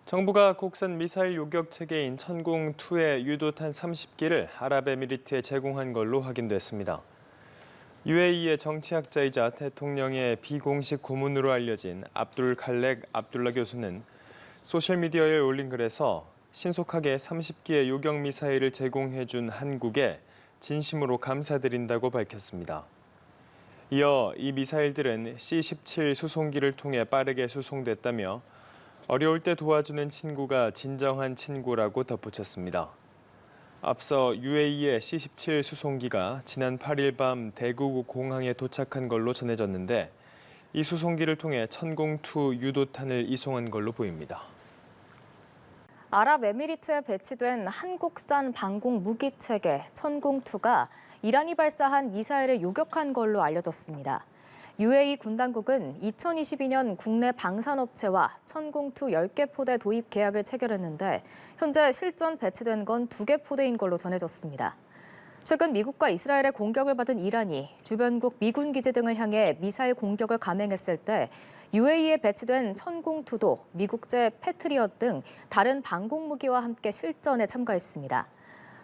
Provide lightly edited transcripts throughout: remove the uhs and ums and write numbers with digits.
정부가 국산 미사일 요격 체계인 천궁2의 유도탄 30기를 아랍에미리트에 제공한 걸로 확인됐습니다. UAE의 정치학자이자 대통령의 비공식 고문으로 알려진 압둘 칼렉 압둘라 교수는 소셜미디어에 올린 글에서 신속하게 30기의 요격 미사일을 제공해준 한국에 진심으로 감사드린다고 밝혔습니다. 이어 이 미사일들은 C-17 수송기를 통해 빠르게 수송됐다며 어려울 때 도와주는 친구가 진정한 친구라고 덧붙였습니다. 앞서 UAE의 C-17 수송기가 지난 8일 밤 대구 공항에 도착한 걸로 전해졌는데 이 수송기를 통해 천궁2 유도탄을 이송한 걸로 보입니다. 아랍에미리트에 배치된 한국산 방공 무기 체계 천궁2가 이란이 발사한 미사일을 요격한 걸로 알려졌습니다. UAE 군 당국은 2022년 국내 방산업체와 천궁2 10개 포대 도입 계약을 체결했는데 현재 실전 배치된 건 2개 포대인 걸로 전해졌습니다. 최근 미국과 이스라엘의 공격을 받은 이란이 주변국 미군 기지 등을 향해 미사일 공격을 감행했을 때 UAE에 배치된 천궁2도 미국제 패트리엇 등 다른 방공 무기와 함께 실전에 참가했습니다.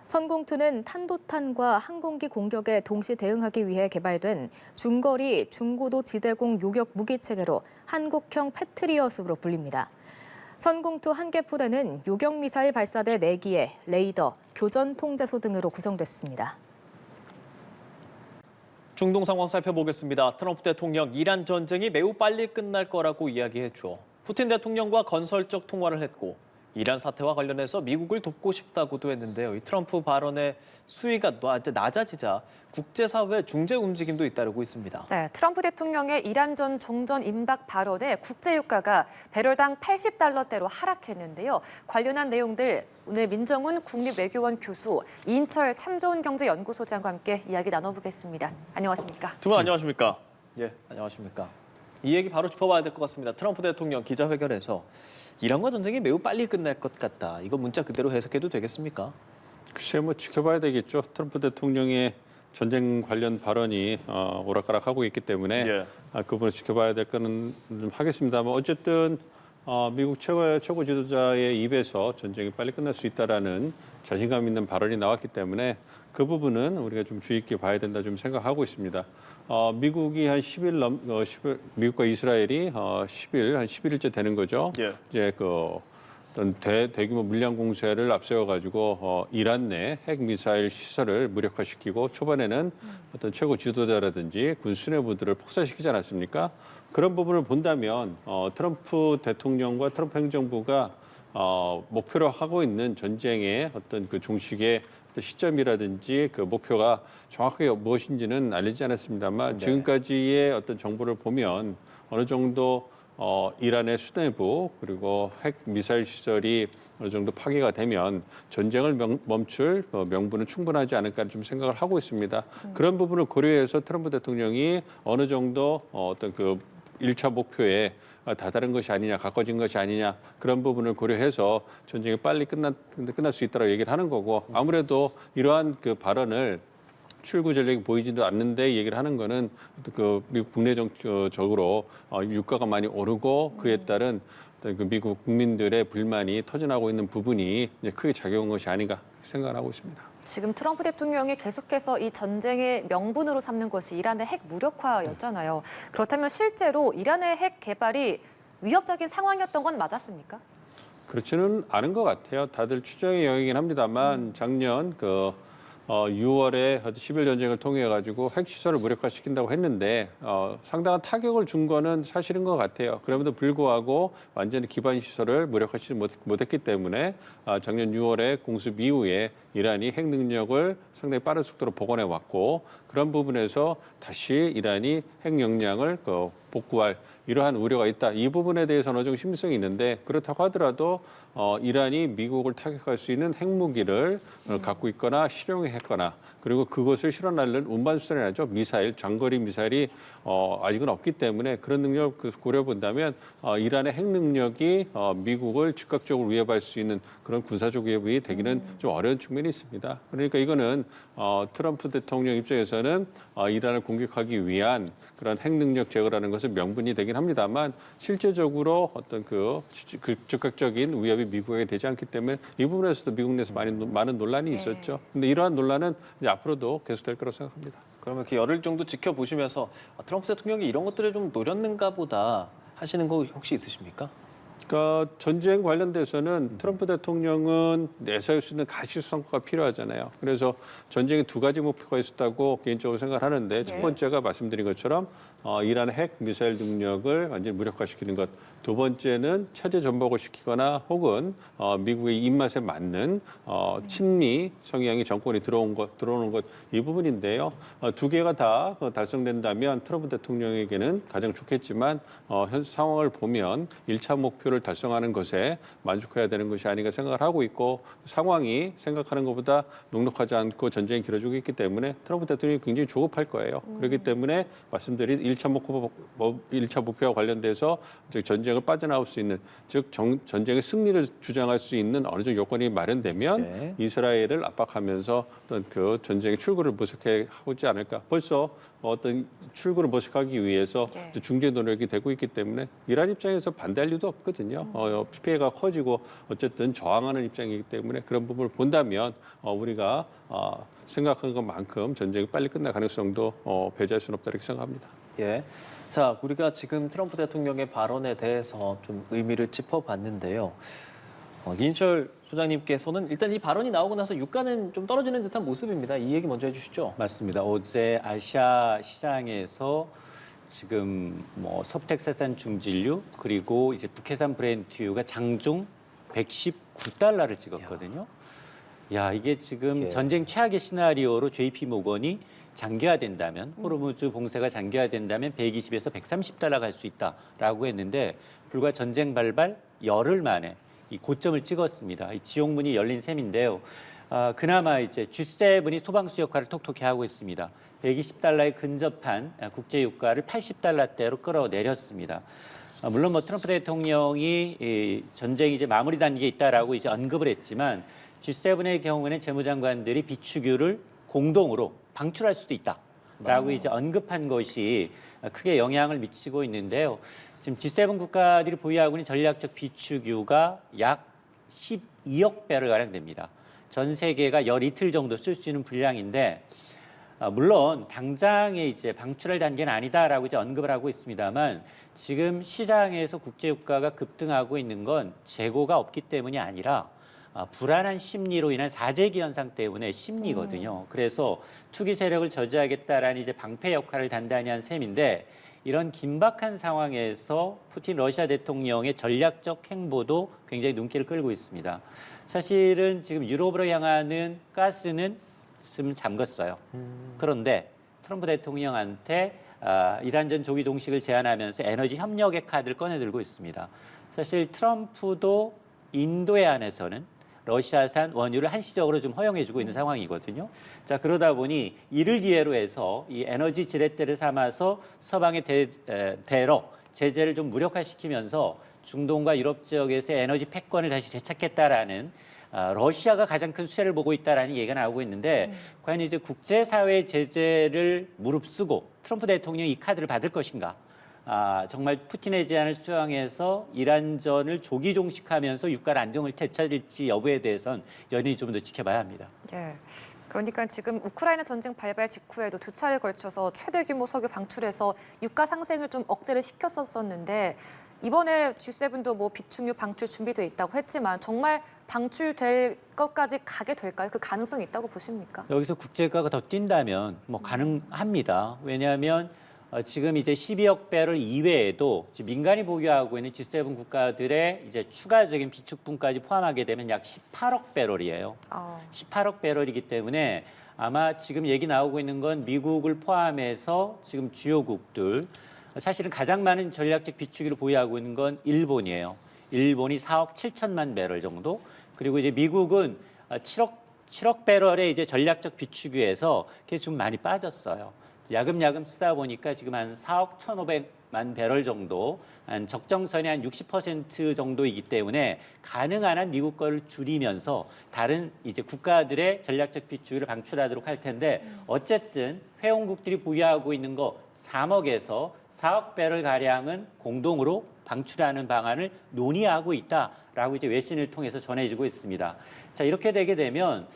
천궁2는 탄도탄과 항공기 공격에 동시 대응하기 위해 개발된 중거리, 중고도 지대공 요격 무기 체계로 한국형 패트리엇으로 불립니다. 천궁2 1개 포대는 요격 미사일 발사대 4기에 레이더, 교전 통제소 등으로 구성됐습니다. 중동 상황 살펴보겠습니다. 트럼프 대통령 이란 전쟁이 매우 빨리 끝날 거라고 이야기했죠. 푸틴 대통령과 건설적 통화를 했고 이란 사태와 관련해서 미국을 돕고 싶다고도 했는데요. 이 트럼프 발언의 수위가 낮아지자 국제사회 중재 움직임도 잇따르고 있습니다. 네, 트럼프 대통령의 이란전 종전 임박 발언에 국제유가가 배럴당 80달러대로 하락했는데요. 관련한 내용들 오늘 민정훈 국립외교원 교수, 이인철 참좋은경제연구소장과 함께 이야기 나눠보겠습니다. 안녕하십니까? 두 분 안녕하십니까? 예, 안녕하십니까? 이 얘기 바로 짚어봐야 될 것 같습니다. 트럼프 대통령 기자회견에서 이란과 전쟁이 매우 빨리 끝날 것 같다. 이거 문자 그대로 해석해도 되겠습니까? 글쎄 지켜봐야 되겠죠. 트럼프 대통령의 전쟁 관련 발언이 오락가락하고 있기 때문에 예. 그 부분을 지켜봐야 될 거는 좀 하겠습니다만 어쨌든 미국 최고 지도자의 입에서 전쟁이 빨리 끝날 수 있다라는 자신감 있는 발언이 나왔기 때문에 그 부분은 우리가 좀 주의 있게 봐야 된다 좀 생각하고 있습니다. 미국이 한 10일 미국과 이스라엘이 10일 한 11일째 되는 거죠. 예. 이제 어떤 대규모 물량 공세를 앞세워 가지고 이란 내 핵 미사일 시설을 무력화시키고 초반에는 어떤 최고 지도자라든지 군 수뇌부들을 폭사시키지 않았습니까? 그런 부분을 본다면 트럼프 대통령과 트럼프 행정부가 목표로 하고 있는 전쟁의 어떤 그 종식의 시점이라든지 그 목표가 정확하게 무엇인지는 알리지 않았습니다만 네. 지금까지의 어떤 정보를 보면 어느 정도 이란의 수뇌부 그리고 핵 미사일 시설이 어느 정도 파괴가 되면 전쟁을 멈출 명분은 충분하지 않을까 좀 생각을 하고 있습니다. 그런 부분을 고려해서 트럼프 대통령이 어느 정도 어떤 그 1차 목표에 다다른 것이 아니냐, 가까워진 것이 아니냐 그런 부분을 고려해서 전쟁이 빨리 끝날 수 있다고 얘기를 하는 거고 아무래도 이러한 그 발언을 출구 전략이 보이지도 않는데 얘기를 하는 거는 그 미국 국내적으로 유가가 많이 오르고 그에 따른 그 미국 국민들의 불만이 터져나오고 있는 부분이 이제 크게 작용한 것이 아닌가 생각을 하고 있습니다. 지금 트럼프 대통령이 계속해서 이 전쟁의 명분으로 삼는 것이 이란의 핵 무력화였잖아요. 그렇다면 실제로 이란의 핵 개발이 위협적인 상황이었던 건 맞았습니까? 그렇지는 않은 것 같아요. 다들 추정의 영역이긴 합니다만 작년 6월에 10일 전쟁을 통해 가지고 핵시설을 무력화시킨다고 했는데 상당한 타격을 준 거는 사실인 것 같아요. 그럼에도 불구하고 완전히 기반 시설을 무력화시키지 못했기 때문에 작년 6월에 공습 이후에 이란이 핵 능력을 상당히 빠른 속도로 복원해 왔고 그런 부분에서 다시 이란이 핵 역량을 복구할 이러한 우려가 있다. 이 부분에 대해서는 어느 정도 심리성이 있는데 그렇다고 하더라도 이란이 미국을 타격할 수 있는 핵무기를 갖고 있거나 실용했거나 그리고 그것을 실어날는 운반수단이라죠. 미사일, 장거리 미사일이 아직은 없기 때문에 그런 능력을 고려 본다면 이란의 핵 능력이 미국을 즉각적으로 위협할 수 있는 그런 군사적 위협이 되기는 좀 어려운 측면이 있습니다. 그러니까 이거는 트럼프 대통령 입장에서는 이란을 공격하기 위한 그런 핵 능력 제거라는 것은 것은 명분이 되긴 합니다만 실제적으로 어떤 그 즉각적인 위협이 미국에게 되지 않기 때문에 이 부분에서도 미국 내에서 많은 논란이 있었죠. 근데 이러한 논란은 이제 앞으로도 계속될 거라고 생각합니다. 그러면 그 열흘 정도 지켜보시면서 트럼프 대통령이 이런 것들을 좀 노렸는가 보다 하시는 거 혹시 있으십니까? 그러니까 전쟁 관련돼서는 트럼프 대통령은 내세울 수 있는 가시성과가 필요하잖아요. 그래서 전쟁에 두 가지 목표가 있었다고 개인적으로 생각을 하는데 첫 번째가 말씀드린 것처럼 이란의 핵 미사일 능력을 완전히 무력화시키는 것. 두 번째는 체제 전복을 시키거나 혹은 미국의 입맛에 맞는 친미 성향이 정권이 들어오는 것 이 부분인데요. 두 개가 다 달성된다면 트럼프 대통령에게는 가장 좋겠지만 현 상황을 보면 1차 목표를 달성하는 것에 만족해야 되는 것이 아닌가 생각을 하고 있고 상황이 생각하는 것보다 녹록하지 않고 전쟁이 길어지고 있기 때문에 트럼프 대통령이 굉장히 조급할 거예요. 그렇기 때문에 말씀드린 1차 목표와 관련돼서 전쟁을 빠져나올 수 있는 즉 전쟁의 승리를 주장할 수 있는 어느 정도 요건이 마련되면 이스라엘을 압박하면서 어떤 그 전쟁의 출구를 모색해 하지 않을까. 벌써 어떤 출구를 모색하기 위해서 중재 노력이 되고 있기 때문에 이란 입장에서 반대할 이유도 없거든요. 피해가 커지고 어쨌든 저항하는 입장이기 때문에 그런 부분을 본다면 우리가 생각하는 것만큼 전쟁이 빨리 끝날 가능성도 배제할 수는 없다 이렇게 생각합니다. 예. 자, 우리가 지금 트럼프 대통령의 발언에 대해서 좀 의미를 짚어봤는데요. 이인철 소장님께서는 일단 이 발언이 나오고 나서 유가는 좀 떨어지는 듯한 모습입니다. 이 얘기 먼저 해주시죠. 맞습니다. 어제 아시아 시장에서 지금 뭐 석택사산 중진류 그리고 이제 북해산 브렌트유가 장중 119달러를 찍었거든요. 야, 이게 지금 전쟁 최악의 시나리오로 JP 모건이 장기화된다면 호르무즈 봉쇄가 장기화된다면 120에서 130달러 갈 수 있다라고 했는데 불과 전쟁 발발 열흘 만에 이 고점을 찍었습니다. 이 지옥문이 열린 셈인데요. 그나마 이제 G7이 소방수 역할을 톡톡히 하고 있습니다. 120달러에 근접한 국제 유가를 80달러대로 끌어내렸습니다. 물론 뭐 트럼프 대통령이 이 전쟁이 이제 마무리 단계에 있다라고 이제 언급을 했지만 G7의 경우에는 재무장관들이 비축유를 공동으로 방출할 수도 있다라고 이제 언급한 것이 크게 영향을 미치고 있는데요. 지금 G7 국가들이 보유하고 있는 전략적 비축유가 약 12억 배럴가량 됩니다. 전 세계가 열 이틀 정도 쓸 수 있는 분량인데 물론 당장에 이제 방출할 단계는 아니다라고 이제 언급을 하고 있습니다만 지금 시장에서 국제 유가가 급등하고 있는 건 재고가 없기 때문이 아니라 불안한 심리로 인한 사재기 현상 때문에 심리거든요. 그래서 투기 세력을 저지하겠다라는 이제 방패 역할을 단단히 한 셈인데 이런 긴박한 상황에서 푸틴 러시아 대통령의 전략적 행보도 굉장히 눈길을 끌고 있습니다. 사실은 지금 유럽으로 향하는 가스는 지금 잠갔어요. 그런데 트럼프 대통령한테 이란전 조기 종식을 제안하면서 에너지 협력의 카드를 꺼내들고 있습니다. 사실 트럼프도 인도에 한해서는 러시아산 원유를 한시적으로 좀 허용해주고 있는 상황이거든요. 자, 그러다 보니 이를 기회로 해서 이 에너지 지렛대를 삼아서 서방의 대러 제재를 좀 무력화시키면서 중동과 유럽 지역에서의 에너지 패권을 다시 되찾겠다라는 러시아가 가장 큰 수혜를 보고 있다라는 얘기가 나오고 있는데 과연 이제 국제사회 제재를 무릅쓰고 트럼프 대통령이 이 카드를 받을 것인가? 정말 푸틴의 제안을 수용해서 이란전을 조기 종식하면서 유가 안정을 되찾을지 여부에 대해서는 연연히 좀 더 지켜봐야 합니다. 예. 그러니까 지금 우크라이나 전쟁 발발 직후에도 두 차례에 걸쳐서 최대 규모 석유 방출해서 유가 상승을 좀 억제를 시켰었는데 이번에 G7도 뭐 비축유 방출 준비돼 있다고 했지만 정말 방출될 것까지 가게 될까요? 그 가능성이 있다고 보십니까? 여기서 국제유가가 더 뛴다면 뭐 가능합니다. 왜냐하면 지금 이제 12억 배럴 이외에도 민간이 보유하고 있는 G7 국가들의 이제 추가적인 비축분까지 포함하게 되면 약 18억 배럴이에요. 18억 배럴이기 때문에 아마 지금 얘기 나오고 있는 건 미국을 포함해서 지금 주요국들 사실은 가장 많은 전략적 비축유를 보유하고 있는 건 일본이에요. 일본이 4억 7천만 배럴 정도. 그리고 이제 미국은 7억 배럴의 이제 전략적 비축유에서 그게 좀 많이 빠졌어요. 야금야금 쓰다 보니까 지금 한 4억 1,500만 배럴 정도, 한 적정선이 한 60% 정도이기 때문에 가능한 한 미국 거를 줄이면서 다른 이제 국가들의 전략적 비축유를 방출하도록 할 텐데 어쨌든 회원국들이 보유하고 있는 거 3억에서 4억 배럴 가량은 공동으로 방출하는 방안을 논의하고 있다라고 이제 외신을 통해서 전해지고 있습니다. 자, 이렇게 되게 되면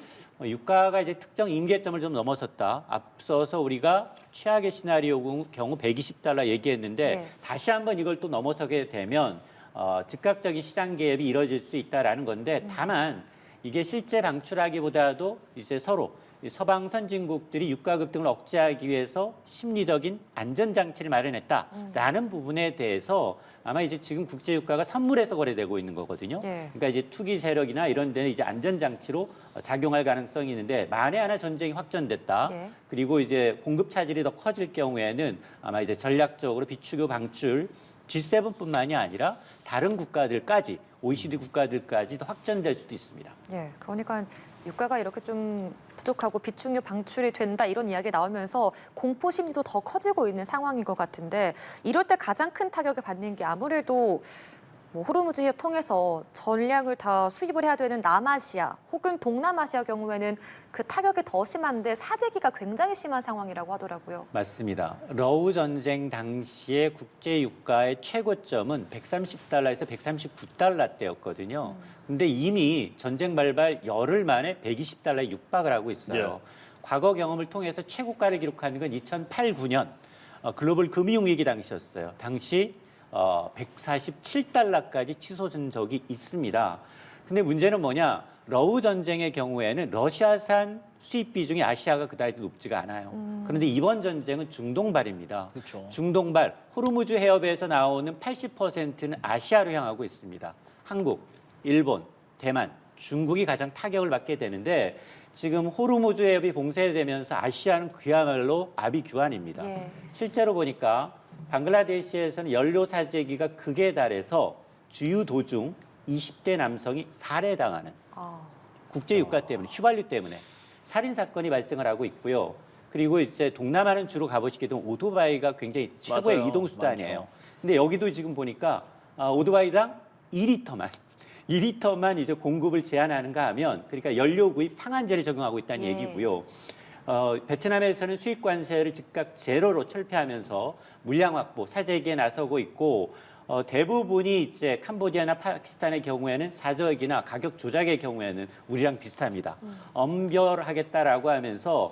유가가 이제 특정 임계점을 좀 넘어섰다. 앞서서 우리가 최악의 시나리오 경우 120달러 얘기했는데 네. 다시 한번 이걸 또 넘어서게 되면 즉각적인 시장 개입이 이뤄질 수 있다라는 건데 다만 이게 실제 방출하기보다도 이제 서로 이 서방 선진국들이 유가 급등을 억제하기 위해서 심리적인 안전장치를 마련했다라는 부분에 대해서 아마 이제 지금 국제 유가가 선물에서 거래되고 있는 거거든요. 예. 그러니까 이제 투기 세력이나 이런 데는 이제 안전장치로 작용할 가능성이 있는데 만에 하나 전쟁이 확전됐다. 예. 그리고 이제 공급 차질이 더 커질 경우에는 아마 이제 전략적으로 비축유 방출 G7뿐만이 아니라 다른 국가들까지 OECD 국가들까지도 확전될 수도 있습니다. 예, 그러니까 유가가 이렇게 좀 부족하고 비축유 방출이 된다 이런 이야기 나오면서 공포 심리도 더 커지고 있는 상황인 것 같은데 이럴 때 가장 큰 타격을 받는 게 아무래도 뭐 호르무즈 해협 통해서 전량을 다 수입을 해야 되는 남아시아 혹은 동남아시아 경우에는 그 타격이 더 심한데 사재기가 굉장히 심한 상황이라고 하더라고요. 맞습니다. 러우 전쟁 당시에 국제 유가의 최고점은 130달러에서 139달러대였거든요. 근데 이미 전쟁 발발 열흘 만에 120달러에 육박을 하고 있어요. 과거 경험을 통해서 최고가를 기록하는 건 2008, 9년 글로벌 금융위기 당시였어요. 당시 147달러까지 치솟은 적이 있습니다. 근데 문제는 뭐냐? 러우 전쟁의 경우에는 러시아산 수입 비중이 아시아가 그다지 높지가 않아요. 그런데 이번 전쟁은 중동발입니다. 그렇죠. 중동발, 호르무즈 해협에서 나오는 80%는 아시아로 향하고 있습니다. 한국, 일본, 대만, 중국이 가장 타격을 받게 되는데 지금 호르무즈 해협이 봉쇄되면서 아시아는 그야말로 아비규환입니다. 예. 실제로 보니까 방글라데시에서는 연료 사재기가 극에 달해서 주유 도중 20대 남성이 살해당하는 국제 유가 때문에 휘발유 때문에 살인 사건이 발생을 하고 있고요. 그리고 이제 동남아는 주로 가보시게 되면 오토바이가 굉장히 최고의 맞아요. 이동 수단이에요. 많죠. 근데 여기도 지금 보니까 오토바이당 2리터만 이제 공급을 제한하는가 하면 그러니까 연료 구입 상한제를 적용하고 있다는 예. 얘기고요. 베트남에서는 수입 관세를 즉각 제로로 철폐하면서 물량 확보, 사재기에 나서고 있고 대부분이 이제 캄보디아나 파키스탄의 경우에는 사저액이나 가격 조작의 경우에는 우리랑 비슷합니다. 엄별하겠다라고 하면서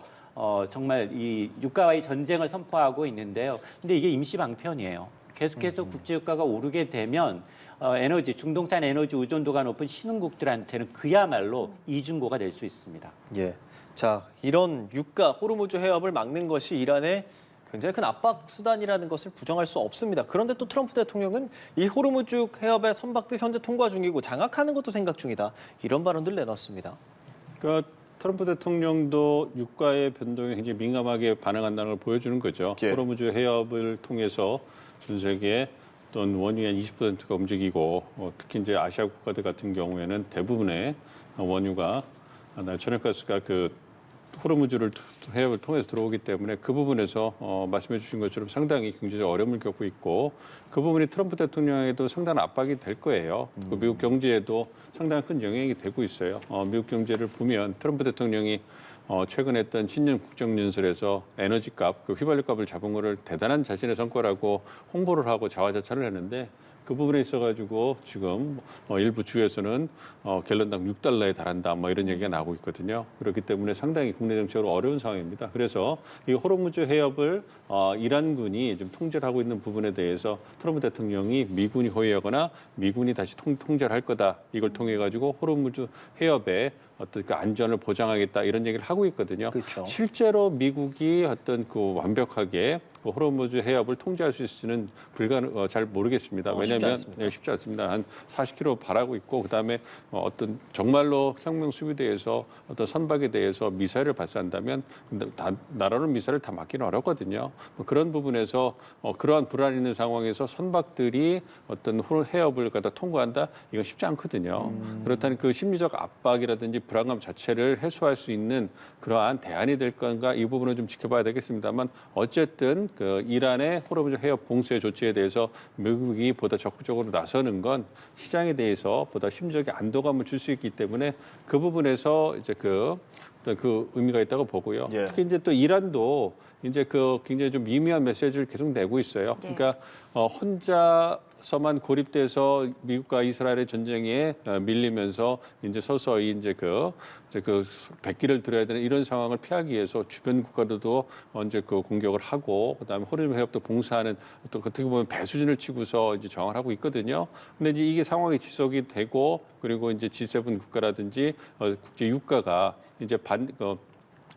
정말 이 유가와의 전쟁을 선포하고 있는데요. 근데 이게 임시 방편이에요. 계속해서 국제 유가가 오르게 되면 에너지, 중동산 에너지 의존도가 높은 신흥국들한테는 그야말로 이중고가 될 수 있습니다. 예. 자, 이런 유가 호르무즈 해협을 막는 것이 이란의 굉장히 큰 압박 수단이라는 것을 부정할 수 없습니다. 그런데 또 트럼프 대통령은 이 호르무즈 해협의 선박들 현재 통과 중이고 장악하는 것도 생각 중이다. 이런 발언들을 내놨습니다. 그러니까 트럼프 대통령도 유가의 변동에 굉장히 민감하게 반응한다는 걸 보여주는 거죠. 예. 호르무즈 해협을 통해서 전 세계에 어떤 원유의 한 20%가 움직이고 특히 이제 아시아 국가들 같은 경우에는 대부분의 원유가 천연가스가 그 호르무즈를 해협을 통해서 들어오기 때문에 그 부분에서 말씀해 주신 것처럼 상당히 경제적 어려움을 겪고 있고 그 부분이 트럼프 대통령에도 상당한 압박이 될 거예요. 그 미국 경제에도 상당히 큰 영향이 되고 있어요. 미국 경제를 보면 트럼프 대통령이 최근에 했던 신년 국정연설에서 에너지값, 그 휘발유값을 잡은 거를 대단한 자신의 성과라고 홍보를 하고 자화자찬을 했는데 그 부분에 있어가지고 지금 일부 주에서는 갤런당 6달러에 달한다 뭐 이런 얘기가 나오고 있거든요. 그렇기 때문에 상당히 국내 정치적으로 어려운 상황입니다. 그래서 이 호르무즈 해협을 이란군이 좀 통제를 하고 있는 부분에 대해서 트럼프 대통령이 미군이 호위하거나 미군이 다시 통제를 할 거다. 이걸 통해 가지고 호르무즈 해협의 어떤 그 안전을 보장하겠다 이런 얘기를 하고 있거든요. 그렇죠. 실제로 미국이 어떤 그 완벽하게 호르무즈 해협을 통제할 수 있을지는 잘 모르겠습니다. 왜냐하면 쉽지 않습니다. 한 40km 바라고 있고 그다음에 어떤 정말로 혁명 수비대에서 어떤 선박에 대해서 미사일을 발사한다면 나라로 미사일을 다 막기는 어렵거든요. 그런 부분에서 그러한 불안 있는 상황에서 선박들이 어떤 해협을 갖다 통과한다 이건 쉽지 않거든요. 그렇다는 그 심리적 압박이라든지 불안감 자체를 해소할 수 있는 그러한 대안이 될 건가 이 부분은 좀 지켜봐야 되겠습니다만 어쨌든 그 이란의 호르무즈 해협 봉쇄 조치에 대해서 미국이 보다 적극적으로 나서는 건 시장에 대해서 보다 심리적인 안도감을 줄 수 있기 때문에 그 부분에서 이제 그 의미가 있다고 보고요. 예. 특히 이제 또 이란도 이제 그 굉장히 좀 미미한 메시지를 계속 내고 있어요. 네. 그러니까 혼자서만 고립돼서 미국과 이스라엘의 전쟁에 밀리면서 이제 서서히 이제 그 백기를 들어야 되는 이런 상황을 피하기 위해서 주변 국가들도 이제 그 공격을 하고 그다음에 호르무 해협도 봉쇄하는 또 어떻게 보면 배수진을 치고서 이제 저항을 하고 있거든요. 근데 이제 이게 상황이 지속이 되고 그리고 이제 G7 국가라든지 국제 유가가 이제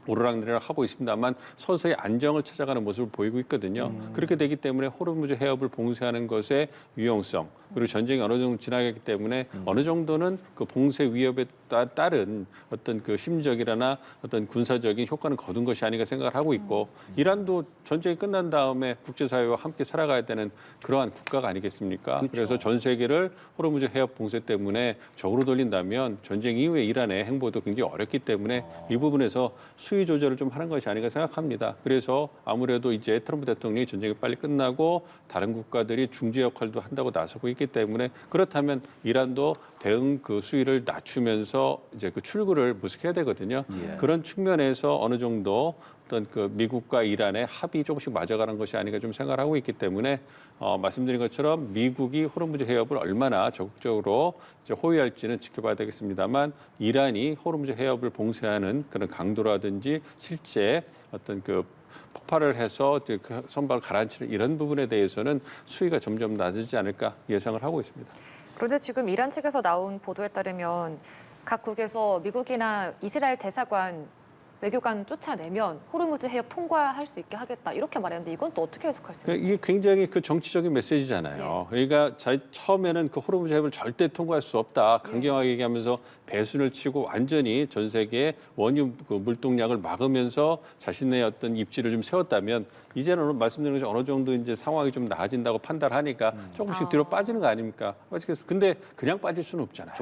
오르락내리락 하고 있습니다만 서서히 안정을 찾아가는 모습을 보이고 있거든요. 그렇게 되기 때문에 호르무즈 해협을 봉쇄하는 것의 유용성 그리고 전쟁이 어느 정도 지나갔기 때문에 어느 정도는 그 봉쇄 위협에 따른 어떤 그 심리적이나 어떤 군사적인 효과는 거둔 것이 아닌가 생각을 하고 있고 이란도 전쟁이 끝난 다음에 국제사회와 함께 살아가야 되는 그러한 국가가 아니겠습니까? 그렇죠. 그래서 전 세계를 호르무즈 해협 봉쇄 때문에 적으로 돌린다면 전쟁 이후에 이란의 행보도 굉장히 어렵기 때문에 이 부분에서 수위 조절을 좀 하는 것이 아닌가 생각합니다. 그래서 아무래도 이제 트럼프 대통령이 전쟁이 빨리 끝나고 다른 국가들이 중재 역할도 한다고 나서고 있기 때문에 그렇다면 이란도 대응 그 수위를 낮추면서 이제 그 출구를 모색해야 되거든요. 그런 측면에서 어느 정도 어떤 그 미국과 이란의 합이 조금씩 맞아가는 것이 아닌가 좀 생각을 하고 있기 때문에 말씀드린 것처럼 미국이 호르무즈 해협을 얼마나 적극적으로 이제 호위할지는 지켜봐야 되겠습니다만 이란이 호르무즈 해협을 봉쇄하는 그런 강도라든지 실제 어떤 그 폭발을 해서 그 선박을 가라앉히는 이런 부분에 대해서는 수위가 점점 낮아지지 않을까 예상을 하고 있습니다. 그런데 지금 이란 측에서 나온 보도에 따르면 각국에서 미국이나 이스라엘 대사관 외교관 쫓아내면 호르무즈 해협 통과할 수 있게 하겠다 이렇게 말했는데 이건 또 어떻게 해석할 수 있나요? 이게 굉장히 그 정치적인 메시지잖아요. 그러니까 처음에는 그 호르무즈 해협을 절대 통과할 수 없다 강경하게 얘기하면서 배순을 치고 완전히 전 세계의 원유 그 물동량을 막으면서 자신의 어떤 입지를 좀 세웠다면 이제는 말씀드린 것처럼 어느 정도 이제 상황이 좀 나아진다고 판단하니까 조금씩 뒤로 빠지는 거 아닙니까? 근데 그냥 빠질 수는 없잖아요.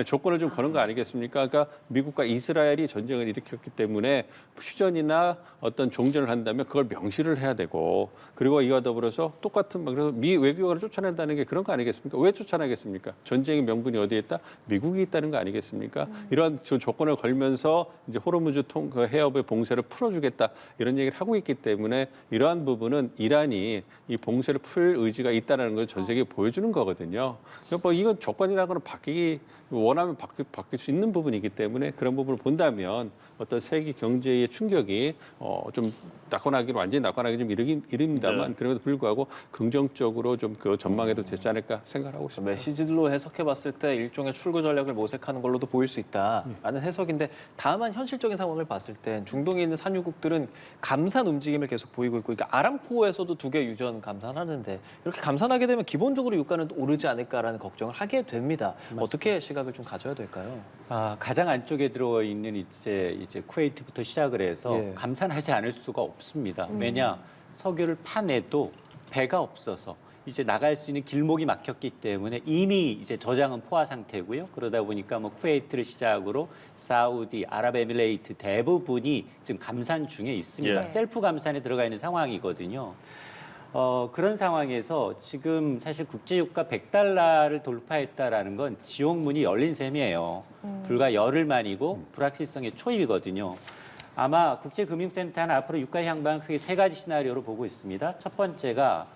조건을 좀 거는 거 아니겠습니까? 그러니까 미국과 이스라엘이 전쟁을 일으켰기 때문에 휴전이나 어떤 종전을 한다면 그걸 명시를 해야 되고 그리고 이와 더불어서 똑같은 그래서 미 외교관을 쫓아낸다는 게 그런 거 아니겠습니까? 왜 쫓아내겠습니까? 전쟁의 명분이 어디에 있다? 미국이 있다는 거 아니겠습니까? 이런 조건을 걸면서 이제 호르무즈 그 해협의 봉쇄를 풀어주겠다 이런 얘기를 하고 있기 때문에 이러한 부분은 이란이 이 봉쇄를 풀 의지가 있다는 걸 전 세계에 보여주는 거거든요. 뭐 이건 조건이라고는 원하면 바뀔 수 있는 부분이기 때문에 그런 부분을 본다면 어떤 세계 경제의 충격이 좀 완전히 낙관하기 좀 이릅니다만 그럼에도 불구하고 긍정적으로 좀 그 전망해도 되지 않을까 생각하고 있습니다. 메시지로 해석해봤을 때 일종의 출구 전략을 모색하는 걸로도 보일 수 있다라는 해석인데 다만 현실적인 상황을 봤을 땐 중동에 있는 산유국들은 감산 움직임을 계속 보이고 있고 그러니까 아람코에서도 2개 유전 감산하는데 이렇게 감산하게 되면 기본적으로 유가는 오르지 않을까라는 걱정을 하게 됩니다. 맞습니다. 어떻게 시각을 좀 가져야 될까요? 가장 안쪽에 들어 있는 이제 쿠웨이트부터 시작을 해서 감산하지 않을 수가 없습니다. 왜냐 석유를 파내도 배가 없어서 이제 나갈 수 있는 길목이 막혔기 때문에 이미 이제 저장은 포화 상태고요. 그러다 보니까 뭐 쿠웨이트를 시작으로 사우디, 아랍에미레이트 대부분이 지금 감산 중에 있습니다. 셀프 감산에 들어가 있는 상황이거든요. 그런 상황에서 지금 사실 국제유가 100달러를 돌파했다라는 건 지옥문이 열린 셈이에요. 불과 열흘 만이고 불확실성의 초입이거든요. 아마 국제금융센터는 앞으로 유가 향방을 크게 3가지 시나리오로 보고 있습니다. 첫 번째가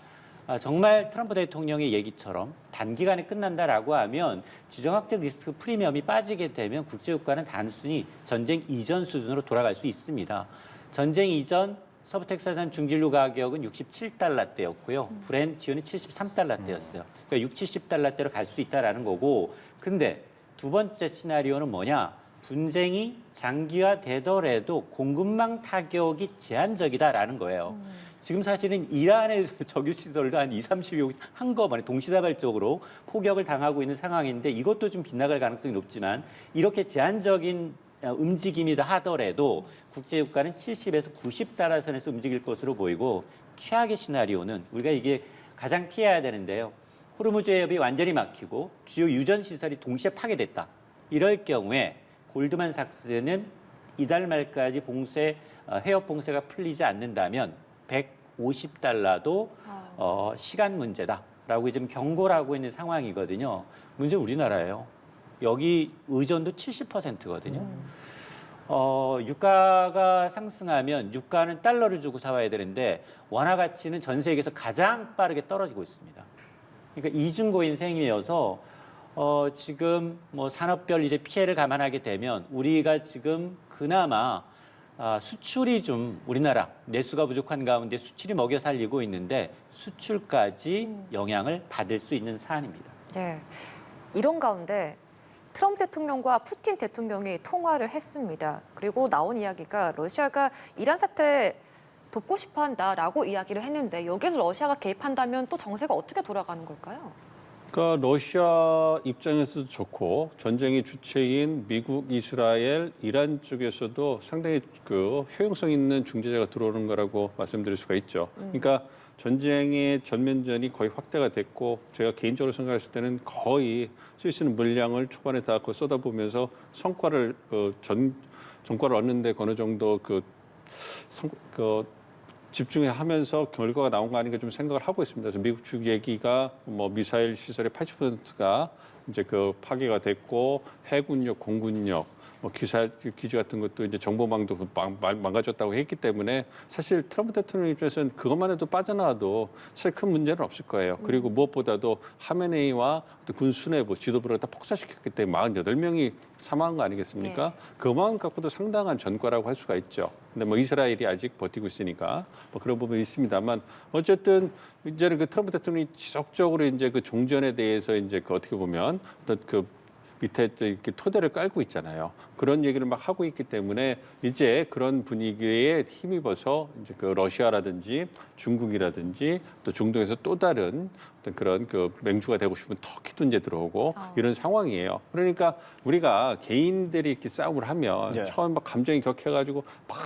정말 트럼프 대통령의 얘기처럼 단기간에 끝난다라고 하면 지정학적 리스크 프리미엄이 빠지게 되면 국제유가는 단순히 전쟁 이전 수준으로 돌아갈 수 있습니다. 전쟁 이전 서부텍사산 중진류 가격은 67달러대였고요. 브렌트유는 73달러대였어요. 그러니까 60, 70달러대로 갈 수 있다라는 거고. 근데 두 번째 시나리오는 뭐냐? 분쟁이 장기화되더라도 공급망 타격이 제한적이다라는 거예요. 지금 사실은 이란의 석유시설도 한 20-30여 한꺼번에 동시다발적으로 포격을 당하고 있는 상황인데 이것도 좀 빗나갈 가능성이 높지만 이렇게 제한적인 움직임이다 하더라도 국제유가는 70에서 90달러 선에서 움직일 것으로 보이고 최악의 시나리오는 우리가 이게 가장 피해야 되는데요. 호르무즈 해협이 완전히 막히고 주요 유전 시설이 동시에 파괴됐다. 이럴 경우에 골드만삭스는 이달 말까지 해협 봉쇄가 풀리지 않는다면 150달러도 시간 문제다라고 지금 경고를 하고 있는 상황이거든요. 문제 우리나라예요. 여기 의존도 70%거든요. 유가가 상승하면 유가는 달러를 주고 사와야 되는데 원화 가치는 전 세계에서 가장 빠르게 떨어지고 있습니다. 그러니까 이중고인 셈이어서 지금 뭐 산업별 이제 피해를 감안하게 되면 우리가 지금 그나마 수출이 좀 우리나라 내수가 부족한 가운데 수출이 먹여 살리고 있는데 수출까지 영향을 받을 수 있는 사안입니다. 네. 이런 가운데 트럼프 대통령과 푸틴 대통령이 통화를 했습니다. 그리고 나온 이야기가 러시아가 이란 사태 돕고 싶어 한다라고 이야기를 했는데 여기서 러시아가 개입한다면 또 정세가 어떻게 돌아가는 걸까요? 그러니까 러시아 입장에서도 좋고 전쟁의 주체인 미국, 이스라엘, 이란 쪽에서도 상당히 그 효용성 있는 중재자가 들어오는 거라고 말씀드릴 수가 있죠. 그러니까 전쟁의 전면전이 거의 확대가 됐고 제가 개인적으로 생각했을 때는 거의 스위스는 물량을 초반에 다 쏟아보면서 성과를 전과를 얻는데 어느 정도 집중하면서 결과가 나온 거 아닌가 좀 생각을 하고 있습니다. 그래서 미국 측 얘기가 뭐 미사일 시설의 80%가 이제 파괴가 됐고 해군력, 공군력, 뭐 기지 같은 것도 이제 정보망도 망가졌다고 했기 때문에 사실 트럼프 대통령 입장에서는 그것만 해도 빠져나와도 사실 큰 문제는 없을 거예요. 그리고 무엇보다도 하메네이와 군 수뇌부 지도부를 다 폭사시켰기 때문에 48명이 사망한 거 아니겠습니까? 네. 그만 갖고도 상당한 전과라고 할 수가 있죠. 근데 뭐 이스라엘이 아직 버티고 있으니까 뭐 그런 부분이 있습니다만 어쨌든 이제는 트럼프 대통령이 지속적으로 이제 종전에 대해서 이제 어떻게 보면 어떤 밑에 이렇게 토대를 깔고 있잖아요. 그런 얘기를 막 하고 있기 때문에 이제 그런 분위기에 힘입어서 이제 러시아라든지 중국이라든지 또 중동에서 또 다른 어떤 그런 맹주가 되고 싶은 터키도 이제 들어오고 이런 상황이에요. 그러니까 우리가 개인들이 이렇게 싸움을 하면 처음 막 감정이 격해가지고 막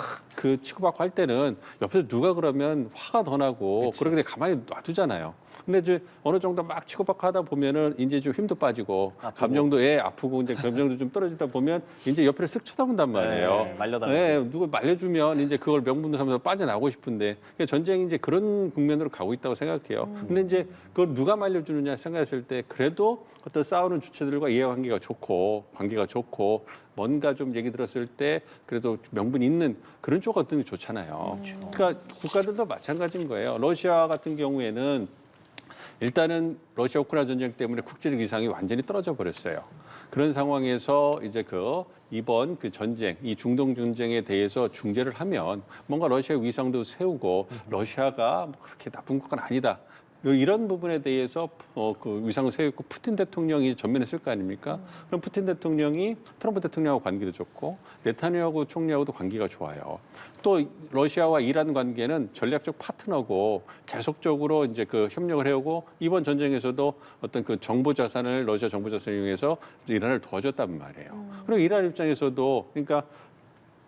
치고받고 할 때는 옆에서 누가 그러면 화가 더 나고 그러게 가만히 놔두잖아요. 근데 이제 어느 정도 막 치고받고 하다 보면은 이제 좀 힘도 빠지고 감정도 아프고 이제 감정도 좀 떨어지다 보면 이제 옆에를 쓱 쳐다본단 말이에요. 네, 말려달라고. 누가 말려주면 이제 그걸 명분도 삼아서 빠져나오고 싶은데 그러니까 전쟁이 이제 그런 국면으로 가고 있다고 생각해요. 근데 이제 그걸 누가 말려주느냐 생각했을 때 그래도 어떤 싸우는 주체들과 이해관계가 좋고 관계가 좋고 뭔가 좀 얘기 들었을 때 그래도 명분 있는 그런 쪽 같은 게 좋잖아요. 그러니까 국가들도 마찬가지인 거예요. 러시아 같은 경우에는 일단은 러시아 우크라이나 전쟁 때문에 국제적 위상이 완전히 떨어져 버렸어요. 그런 상황에서 이제 이번 전쟁, 이 중동 전쟁에 대해서 중재를 하면 뭔가 러시아의 위상도 세우고 러시아가 그렇게 나쁜 국가는 아니다. 이런 부분에 대해서 위상을 세우고 푸틴 대통령이 전면에 쓸 거 아닙니까? 그럼 푸틴 대통령이 트럼프 대통령하고 관계도 좋고 네타냐후 총리하고도 관계가 좋아요. 또 러시아와 이란 관계는 전략적 파트너고 계속적으로 이제 협력을 해오고 이번 전쟁에서도 어떤 정보 자산을 러시아 정보 자산을 이용해서 이란을 도와줬단 말이에요. 그리고 이란 입장에서도 그러니까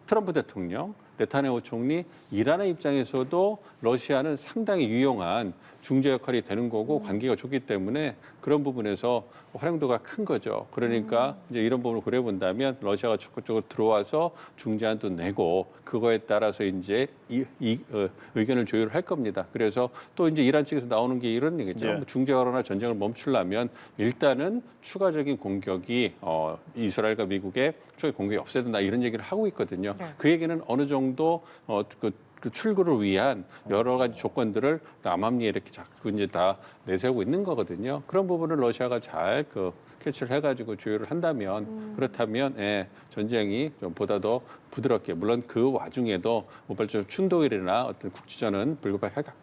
트럼프 대통령, 네타냐후 총리, 이란의 입장에서도 러시아는 상당히 유용한 중재 역할이 되는 거고 관계가 좋기 때문에 그런 부분에서 활용도가 큰 거죠. 그러니까 이제 이런 부분을 고려해 본다면 러시아가 적극적으로 들어와서 중재안도 내고 그거에 따라서 이제 의견을 조율할 겁니다. 그래서 또 이제 이란 측에서 나오는 게 이런 얘기죠. 네. 중재하거나 전쟁을 멈추려면 일단은 추가적인 공격이 이스라엘과 미국의 추가 공격이 없어야 된다 이런 얘기를 하고 있거든요. 네. 그 얘기는 어느 정도 그 출구를 위한 여러 가지 조건들을 남한리에 이렇게 자꾸 이제 다 내세우고 있는 거거든요. 그런 부분을 러시아가 잘 캐치를 해가지고 조율을 한다면 그렇다면 전쟁이 좀 보다 더 부드럽게 물론 그 와중에도 모발적 충돌이나 어떤 국지전은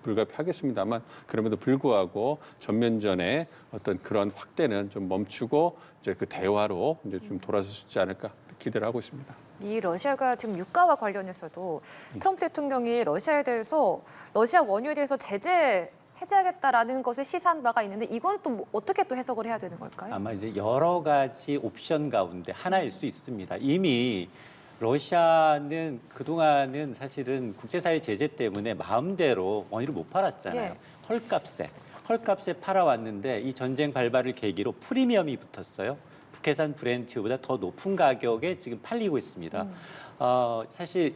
불가피하겠습니다만 그럼에도 불구하고 전면전의 어떤 그런 확대는 좀 멈추고 이제 대화로 이제 좀 돌아설 수 있지 않을까 기대를 하고 있습니다. 이 러시아가 지금 유가와 관련해서도 트럼프 대통령이 러시아에 대해서 러시아 원유에 대해서 제재 해제하겠다라는 것을 시사한 바가 있는데 이건 또 어떻게 또 해석을 해야 되는 걸까요? 아마 이제 여러 가지 옵션 가운데 하나일 수 있습니다. 이미 러시아는 그동안은 사실은 국제사회 제재 때문에 마음대로 원유를 못 팔았잖아요. 헐값에 팔아왔는데 이 전쟁 발발을 계기로 프리미엄이 붙었어요. 북해산 브렌트보다 더 높은 가격에 지금 팔리고 있습니다. 사실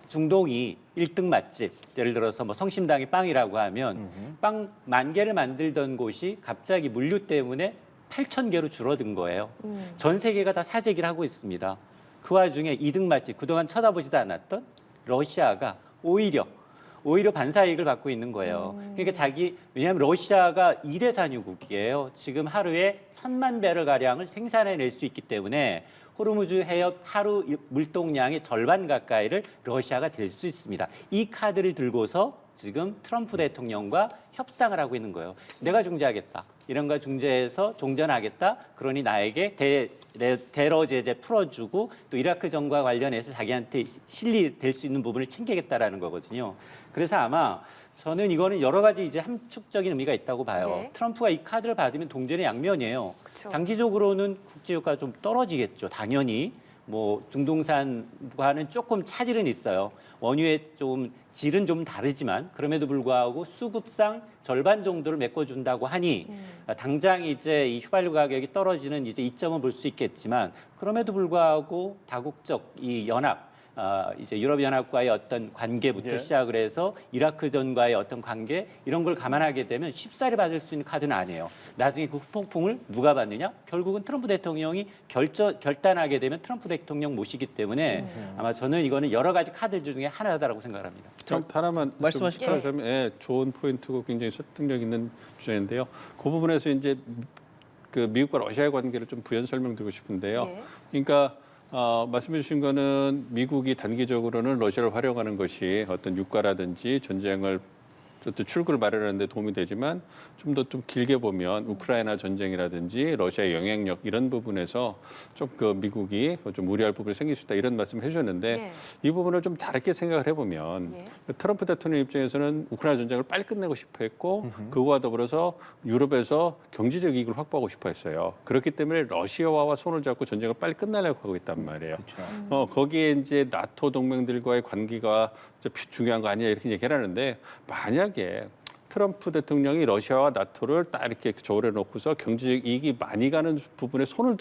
중동이 1등 맛집, 예를 들어서 뭐 성심당의 빵이라고 하면 빵 10,000개를 만들던 곳이 갑자기 물류 때문에 8,000개로 줄어든 거예요. 전 세계가 다 사재기를 하고 있습니다. 그 와중에 이득맞지 그동안 쳐다보지도 않았던 러시아가 오히려 반사이익을 받고 있는 거예요. 그러니까 왜냐하면 러시아가 2대 산유국이에요. 지금 하루에 1,000만 배럴 가량을 생산해낼 수 있기 때문에 호르무즈 해협 하루 물동량의 절반 가까이를 러시아가 될 수 있습니다. 이 카드를 들고서 지금 트럼프 대통령과 협상을 하고 있는 거예요. 내가 중재하겠다. 이런 거 중재해서 종전하겠다. 그러니 나에게 대러 제재 풀어주고 또 이라크전과 관련해서 자기한테 실리될 수 있는 부분을 챙기겠다라는 거거든요. 그래서 아마 저는 이거는 여러 가지 이제 함축적인 의미가 있다고 봐요. 네. 트럼프가 이 카드를 받으면 동전의 양면이에요. 그쵸. 단기적으로는 국제유가가 좀 떨어지겠죠. 당연히 뭐 중동산과는 조금 차질은 있어요. 원유의 좀 질은 좀 다르지만 그럼에도 불구하고 수급상 절반 정도를 메꿔준다고 하니 당장 이제 이 휘발유 가격이 떨어지는 이제 이점은 볼 수 있겠지만 그럼에도 불구하고 다국적 이 연합 이제 유럽연합과의 어떤 관계부터 예. 시작을 해서 이라크전과의 어떤 관계 이런 걸 감안하게 되면 쉽사리 받을 수 있는 카드는 아니에요. 나중에 그 후폭풍을 누가 받느냐? 결국은 트럼프 대통령이 결단하게 되면 트럼프 대통령 모시기 때문에 아마 저는 이거는 여러 가지 카드 중에 하나다라고 생각합니다. 하나만 말씀하시죠. 좀 예, 좋은 포인트고 굉장히 설득력 있는 주제인데요. 그 부분에서 이제 그 미국과 러시아의 관계를 좀 부연 설명드리고 싶은데요. 예. 그러니까 말씀해 주신 거는 미국이 단기적으로는 러시아를 활용하는 것이 어떤 유가라든지 전쟁을 또 출구를 마련하는 데 도움이 되지만 좀 길게 보면 우크라이나 전쟁이라든지 러시아의 영향력 이런 부분에서 좀 그 미국이 좀 우려할 부분이 생길 수 있다 이런 말씀을 해주셨는데 예. 이 부분을 좀 다르게 생각을 해보면 예. 트럼프 대통령 입장에서는 우크라이나 전쟁을 빨리 끝내고 싶어 했고 그거와 더불어서 유럽에서 경제적 이익을 확보하고 싶어 했어요. 그렇기 때문에 러시아와 손을 잡고 전쟁을 빨리 끝내려고 하고 있단 말이에요. 거기에 이제 나토 동맹들과의 관계가 중요한 거 아니냐 이렇게 얘기를 하는데 만약에 트럼프 대통령이 러시아와 나토를 딱 이렇게 저울에 놓고서 경제적 이익이 많이 가는 부분에 손을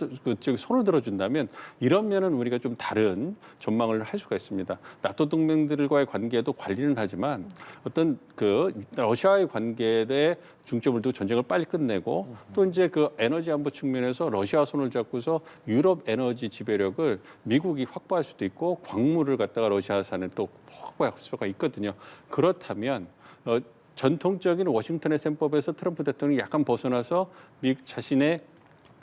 들어준다면 이런 면은 우리가 좀 다른 전망을 할 수가 있습니다. 나토 동맹들과의 관계도 관리는 하지만 어떤 그 러시아의 관계에 중점을 두고 전쟁을 빨리 끝내고 또 이제 그 에너지 안보 측면에서 러시아 손을 잡고서 유럽 에너지 지배력을 미국이 확보할 수도 있고 광물을 갖다가 러시아산을 또 확보할 수가 있거든요. 그렇다면 전통적인 워싱턴의 셈법에서 트럼프 대통령이 약간 벗어나서 자신의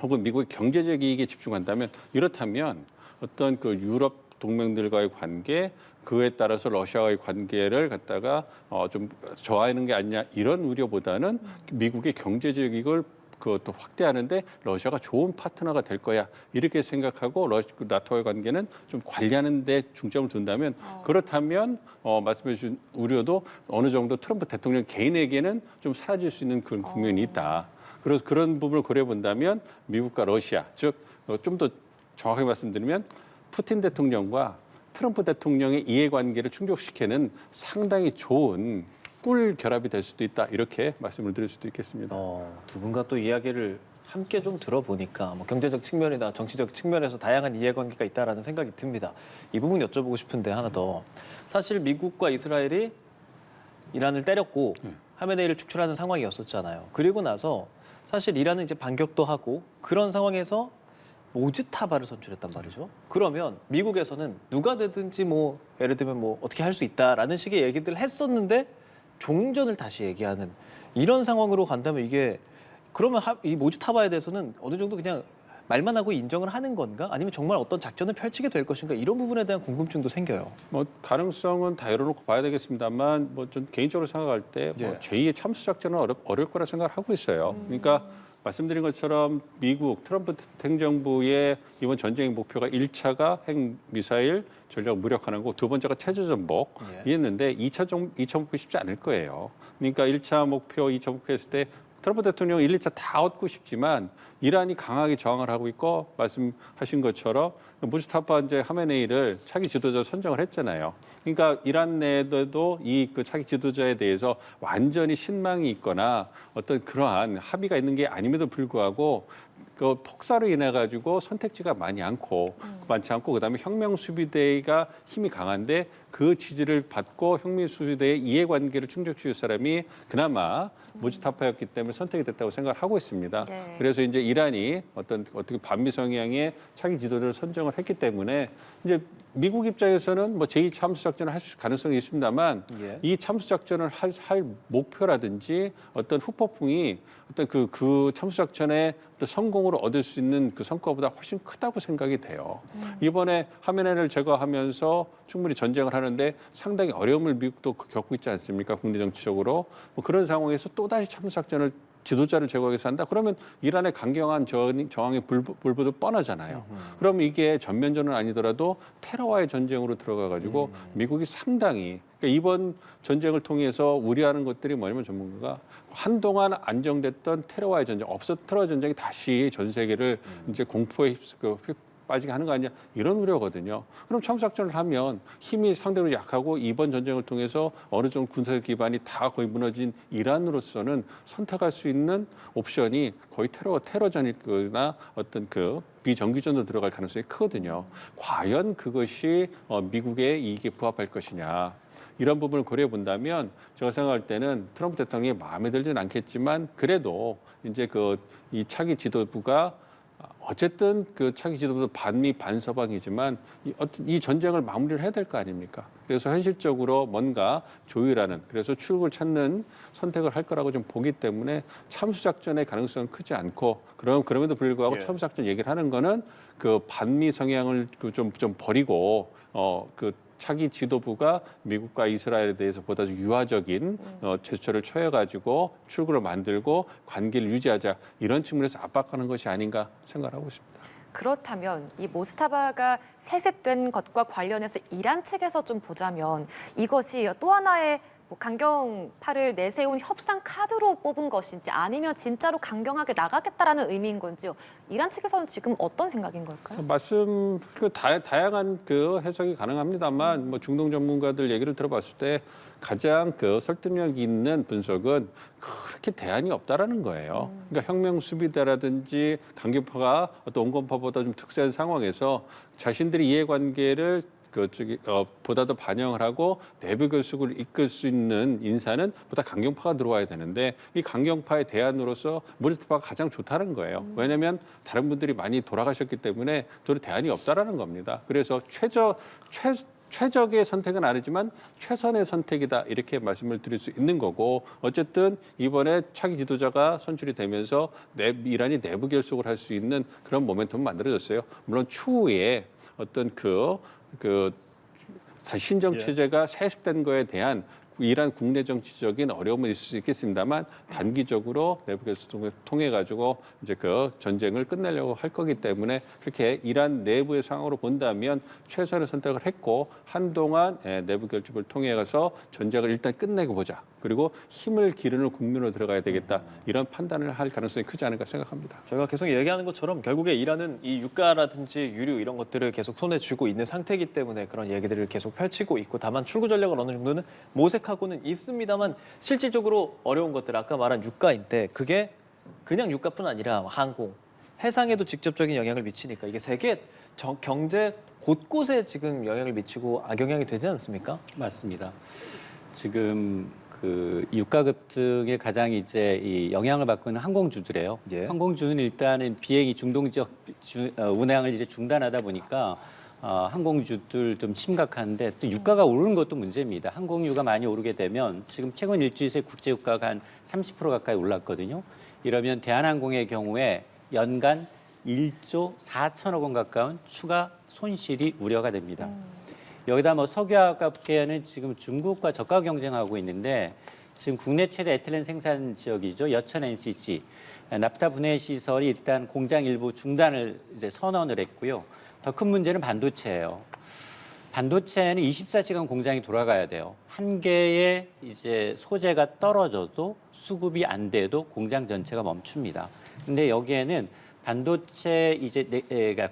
혹은 미국의 경제적 이익에 집중한다면 이렇다면 어떤 그 유럽 동맹들과의 관계 그에 따라서 러시아와의 관계를 갖다가 좀 저하하는 게 아니냐 이런 우려보다는 미국의 경제적 이익을 그것도 확대하는데 러시아가 좋은 파트너가 될 거야 이렇게 생각하고 나토와의 관계는 좀 관리하는 데 중점을 둔다면 그렇다면 말씀해 주신 우려도 어느 정도 트럼프 대통령 개인에게는 좀 사라질 수 있는 그런 국면이 있다. 그래서 그런 부분을 고려해 본다면 미국과 러시아 즉 좀 더 정확하게 말씀드리면 푸틴 대통령과 트럼프 대통령의 이해관계를 충족시키는 상당히 좋은 꿀 결합이 될 수도 있다 이렇게 말씀을 드릴 수도 있겠습니다. 두 분과 또 이야기를 함께 좀 들어보니까 뭐 경제적 측면이나 정치적 측면에서 다양한 이해관계가 있다라는 생각이 듭니다. 이 부분 여쭤보고 싶은데 하나 더. 사실 미국과 이스라엘이 이란을 때렸고 하메네이를 축출하는 상황이었었잖아요. 그리고 나서 사실 이란은 이제 반격도 하고 그런 상황에서 모즈타바를 선출했단 말이죠. 그러면 미국에서는 누가 되든지 뭐 예를 들면 뭐 어떻게 할 수 있다라는 식의 얘기들을 했었는데 종전을 다시 얘기하는 이런 상황으로 간다면 이게 그러면 이 모즈타바에 대해서는 어느 정도 그냥 말만 하고 인정을 하는 건가? 아니면 정말 어떤 작전을 펼치게 될 것인가? 이런 부분에 대한 궁금증도 생겨요. 뭐 가능성은 다 열어놓고 봐야 되겠습니다만 뭐 좀 개인적으로 생각할 때 뭐 예. 제2의 참수 작전은 어려울 거라 생각을 하고 있어요. 그러니까 말씀드린 것처럼 미국 트럼프 행정부의 이번 전쟁의 목표가 1차가 핵미사일 전략 무력화하는 거고 두 번째가 체제 전복 이었는데 2차 목표 쉽지 않을 거예요. 그러니까 1차 목표, 2차 목표 했을 때 트럼프 대통령은 1, 2차 다 얻고 싶지만 이란이 강하게 저항을 하고 있고 말씀하신 것처럼 무스타파 이제 하메네이를 차기 지도자로 선정을 했잖아요. 그러니까 이란 내에도 이 그 차기 지도자에 대해서 완전히 신망이 있거나 어떤 그러한 합의가 있는 게 아님에도 불구하고 그 폭사로 인해 가지고 선택지가 많지 않고 그다음에 혁명수비대가 힘이 강한데 그 지지를 받고 혁명수비대의 이해관계를 충족시킬 사람이 그나마 무지타파였기 때문에 선택이 됐다고 생각을 하고 있습니다. 네. 그래서 이제 이란이 어떻게 반미 성향의 차기 지도자를 선정을 했기 때문에 이제 미국 입장에서는 뭐 제2 참수 작전을 할 가능성이 있습니다만 예. 이 참수 작전을 할 목표라든지 어떤 후폭풍이 어떤 그 참수 작전의 어떤 성공으로 얻을 수 있는 그 성과보다 훨씬 크다고 생각이 돼요. 이번에 하메네이를 제거하면서 충분히 전쟁을 하는데 상당히 어려움을 미국도 겪고 있지 않습니까? 국내 정치적으로 뭐 그런 상황에서 또다시 참수 작전을 지도자를 제거하기 위해서 한다. 그러면 이란의 강경한 저항의 불보듯 뻔하잖아요. 그럼 이게 전면전은 아니더라도 테러와의 전쟁으로 들어가가지고 미국이 상당히 그러니까 이번 전쟁을 통해서 우려하는 것들이 뭐냐면 전문가가 한동안 안정됐던 테러와의 전쟁, 테러 전쟁이 다시 전 세계를 이제 공포에 빠지게 하는 거 아니냐 이런 우려거든요. 그럼 참수작전을 하면 힘이 상대로 약하고 이번 전쟁을 통해서 어느 정도 군사적 기반이 다 거의 무너진 이란으로서는 선택할 수 있는 옵션이 거의 테러전이거나 어떤 그 비정규전으로 들어갈 가능성이 크거든요. 과연 그것이 미국의 이익에 부합할 것이냐. 이런 부분을 고려해 본다면 제가 생각할 때는 트럼프 대통령이 마음에 들지는 않겠지만 그래도 이제 이 차기 지도부가 어쨌든 그 차기 지도부도 반미 반서방이지만 이 전쟁을 마무리를 해야 될 거 아닙니까? 그래서 현실적으로 뭔가 조율하는 그래서 출구를 찾는 선택을 할 거라고 좀 보기 때문에 참수작전의 가능성은 크지 않고 그럼에도 불구하고 참수작전 얘기를 하는 거는 그 반미 성향을 좀 버리고 그 차기 지도부가 미국과 이스라엘에 대해서 보다 유화적인 제스처를 취해가지고 출구를 만들고 관계를 유지하자 이런 측면에서 압박하는 것이 아닌가 생각하고 있습니다. 그렇다면 이 모스타바가 세습된 것과 관련해서 이란 측에서 좀 보자면 이것이 또 하나의 강경파를 내세운 협상 카드로 뽑은 것인지 아니면 진짜로 강경하게 나가겠다라는 의미인 건지요. 이란 측에서는 지금 어떤 생각인 걸까요? 다양한 해석이 가능합니다만 뭐 중동 전문가들 얘기를 들어봤을 때 가장 설득력 있는 분석은 그렇게 대안이 없다라는 거예요. 그러니까 혁명 수비대라든지 강경파가 어떤 온건파보다 좀 특수한 상황에서 자신들의 이해관계를 보다 더 반영을 하고 내부 결속을 이끌 수 있는 인사는 보다 강경파가 들어와야 되는데 이 강경파의 대안으로서 무지타파가 가장 좋다는 거예요. 왜냐하면 다른 분들이 많이 돌아가셨기 때문에 도저히 대안이 없다라는 겁니다. 그래서 최적의 선택은 아니지만 최선의 선택이다 이렇게 말씀을 드릴 수 있는 거고 어쨌든 이번에 차기 지도자가 선출이 되면서 이란이 내부 결속을 할 수 있는 그런 모멘텀은 만들어졌어요. 물론 추후에 어떤 다시 신정 체제가 세습된 거에 대한 이란 국내 정치적인 어려움은 있을 수 있겠습니다만 단기적으로 내부 결속을 통해 가지고 이제 전쟁을 끝내려고 할 거기 때문에 그렇게 이란 내부의 상황으로 본다면 최선의 선택을 했고 한동안 내부 결집을 통해 가서 전쟁을 일단 끝내고 보자. 그리고 힘을 기르는 국면으로 들어가야 되겠다. 이런 판단을 할 가능성이 크지 않을까 생각합니다. 저희가 계속 얘기하는 것처럼 결국에 이란은 이 유가라든지 유류 이런 것들을 계속 손에 쥐고 있는 상태이기 때문에 그런 얘기들을 계속 펼치고 있고 다만 출구 전략을 어느 정도는 모색하고는 있습니다만 실질적으로 어려운 것들 아까 말한 유가인데 그게 그냥 유가뿐 아니라 항공, 해상에도 직접적인 영향을 미치니까 이게 세계 경제 곳곳에 지금 영향을 미치고 악영향이 되지 않습니까? 맞습니다. 지금 유가 급등에 가장 이 영향을 받고 있는 항공주들이에요. 예. 항공주는 일단은 비행이 중동 지역 운항을 이제 중단하다 보니까 항공주들 좀 심각한데 또 유가가 오르는 것도 문제입니다. 항공유가 많이 오르게 되면 지금 최근 일주일 새 국제 유가가 한 30% 가까이 올랐거든요. 이러면 대한항공의 경우에 연간 1조 4천억 원 가까운 추가 손실이 우려가 됩니다. 여기다 석유화학업계는 지금 중국과 저가 경쟁하고 있는데 지금 국내 최대 에틸렌 생산 지역이죠. 여천 NCC. 납타 분해 시설이 일단 공장 일부 중단을 이제 선언을 했고요. 더 큰 문제는 반도체예요. 반도체는 24시간 공장이 돌아가야 돼요. 한 개의 이제 소재가 떨어져도 수급이 안 돼도 공장 전체가 멈춥니다. 근데 여기에는 반도체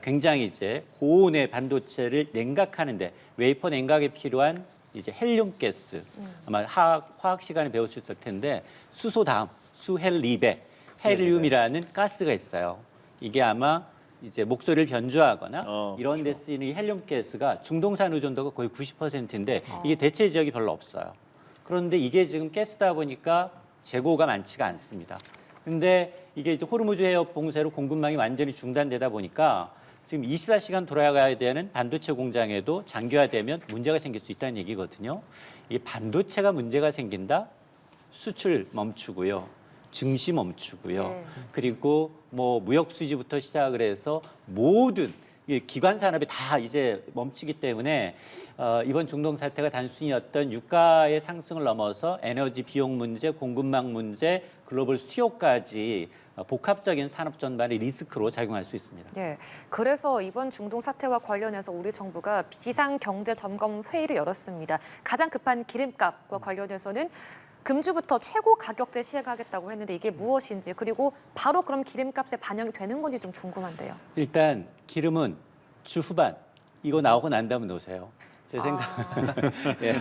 굉장히 이제 고온의 반도체를 냉각하는데 웨이퍼 냉각에 필요한 이제 헬륨 가스 아마 화학 시간에 배우셨을 텐데 수소 다음 수헬리베 헬륨이라는 가스가 있어요. 이게 아마 이제 목소리를 변조하거나 이런 데 그렇죠. 쓰이는 이 헬륨 가스가 중동산 의존도가 거의 90%인데 이게 대체 지역이 별로 없어요. 그런데 이게 지금 가스다 보니까 재고가 많지가 않습니다. 근데 이게 이제 호르무즈 해협 봉쇄로 공급망이 완전히 중단되다 보니까 지금 24시간 돌아가야 되는 반도체 공장에도 장기화되면 문제가 생길 수 있다는 얘기거든요. 이 반도체가 문제가 생긴다? 수출 멈추고요. 증시 멈추고요. 네. 그리고 뭐 무역 수지부터 시작을 해서 모든 이 기관 산업이 다 이제 멈추기 때문에 이번 중동 사태가 단순히 어떤 유가의 상승을 넘어서 에너지 비용 문제, 공급망 문제, 글로벌 수요까지 복합적인 산업 전반의 리스크로 작용할 수 있습니다. 예, 그래서 이번 중동 사태와 관련해서 우리 정부가 비상경제점검 회의를 열었습니다. 가장 급한 기름값과 관련해서는 금주부터 최고 가격제 시행하겠다고 했는데 이게 무엇인지 그리고 바로 그럼 기름값에 반영이 되는 건지 좀 궁금한데요. 일단 기름은 주 후반 이거 나오고 난 다음에 넣으세요. 제 생각. 예.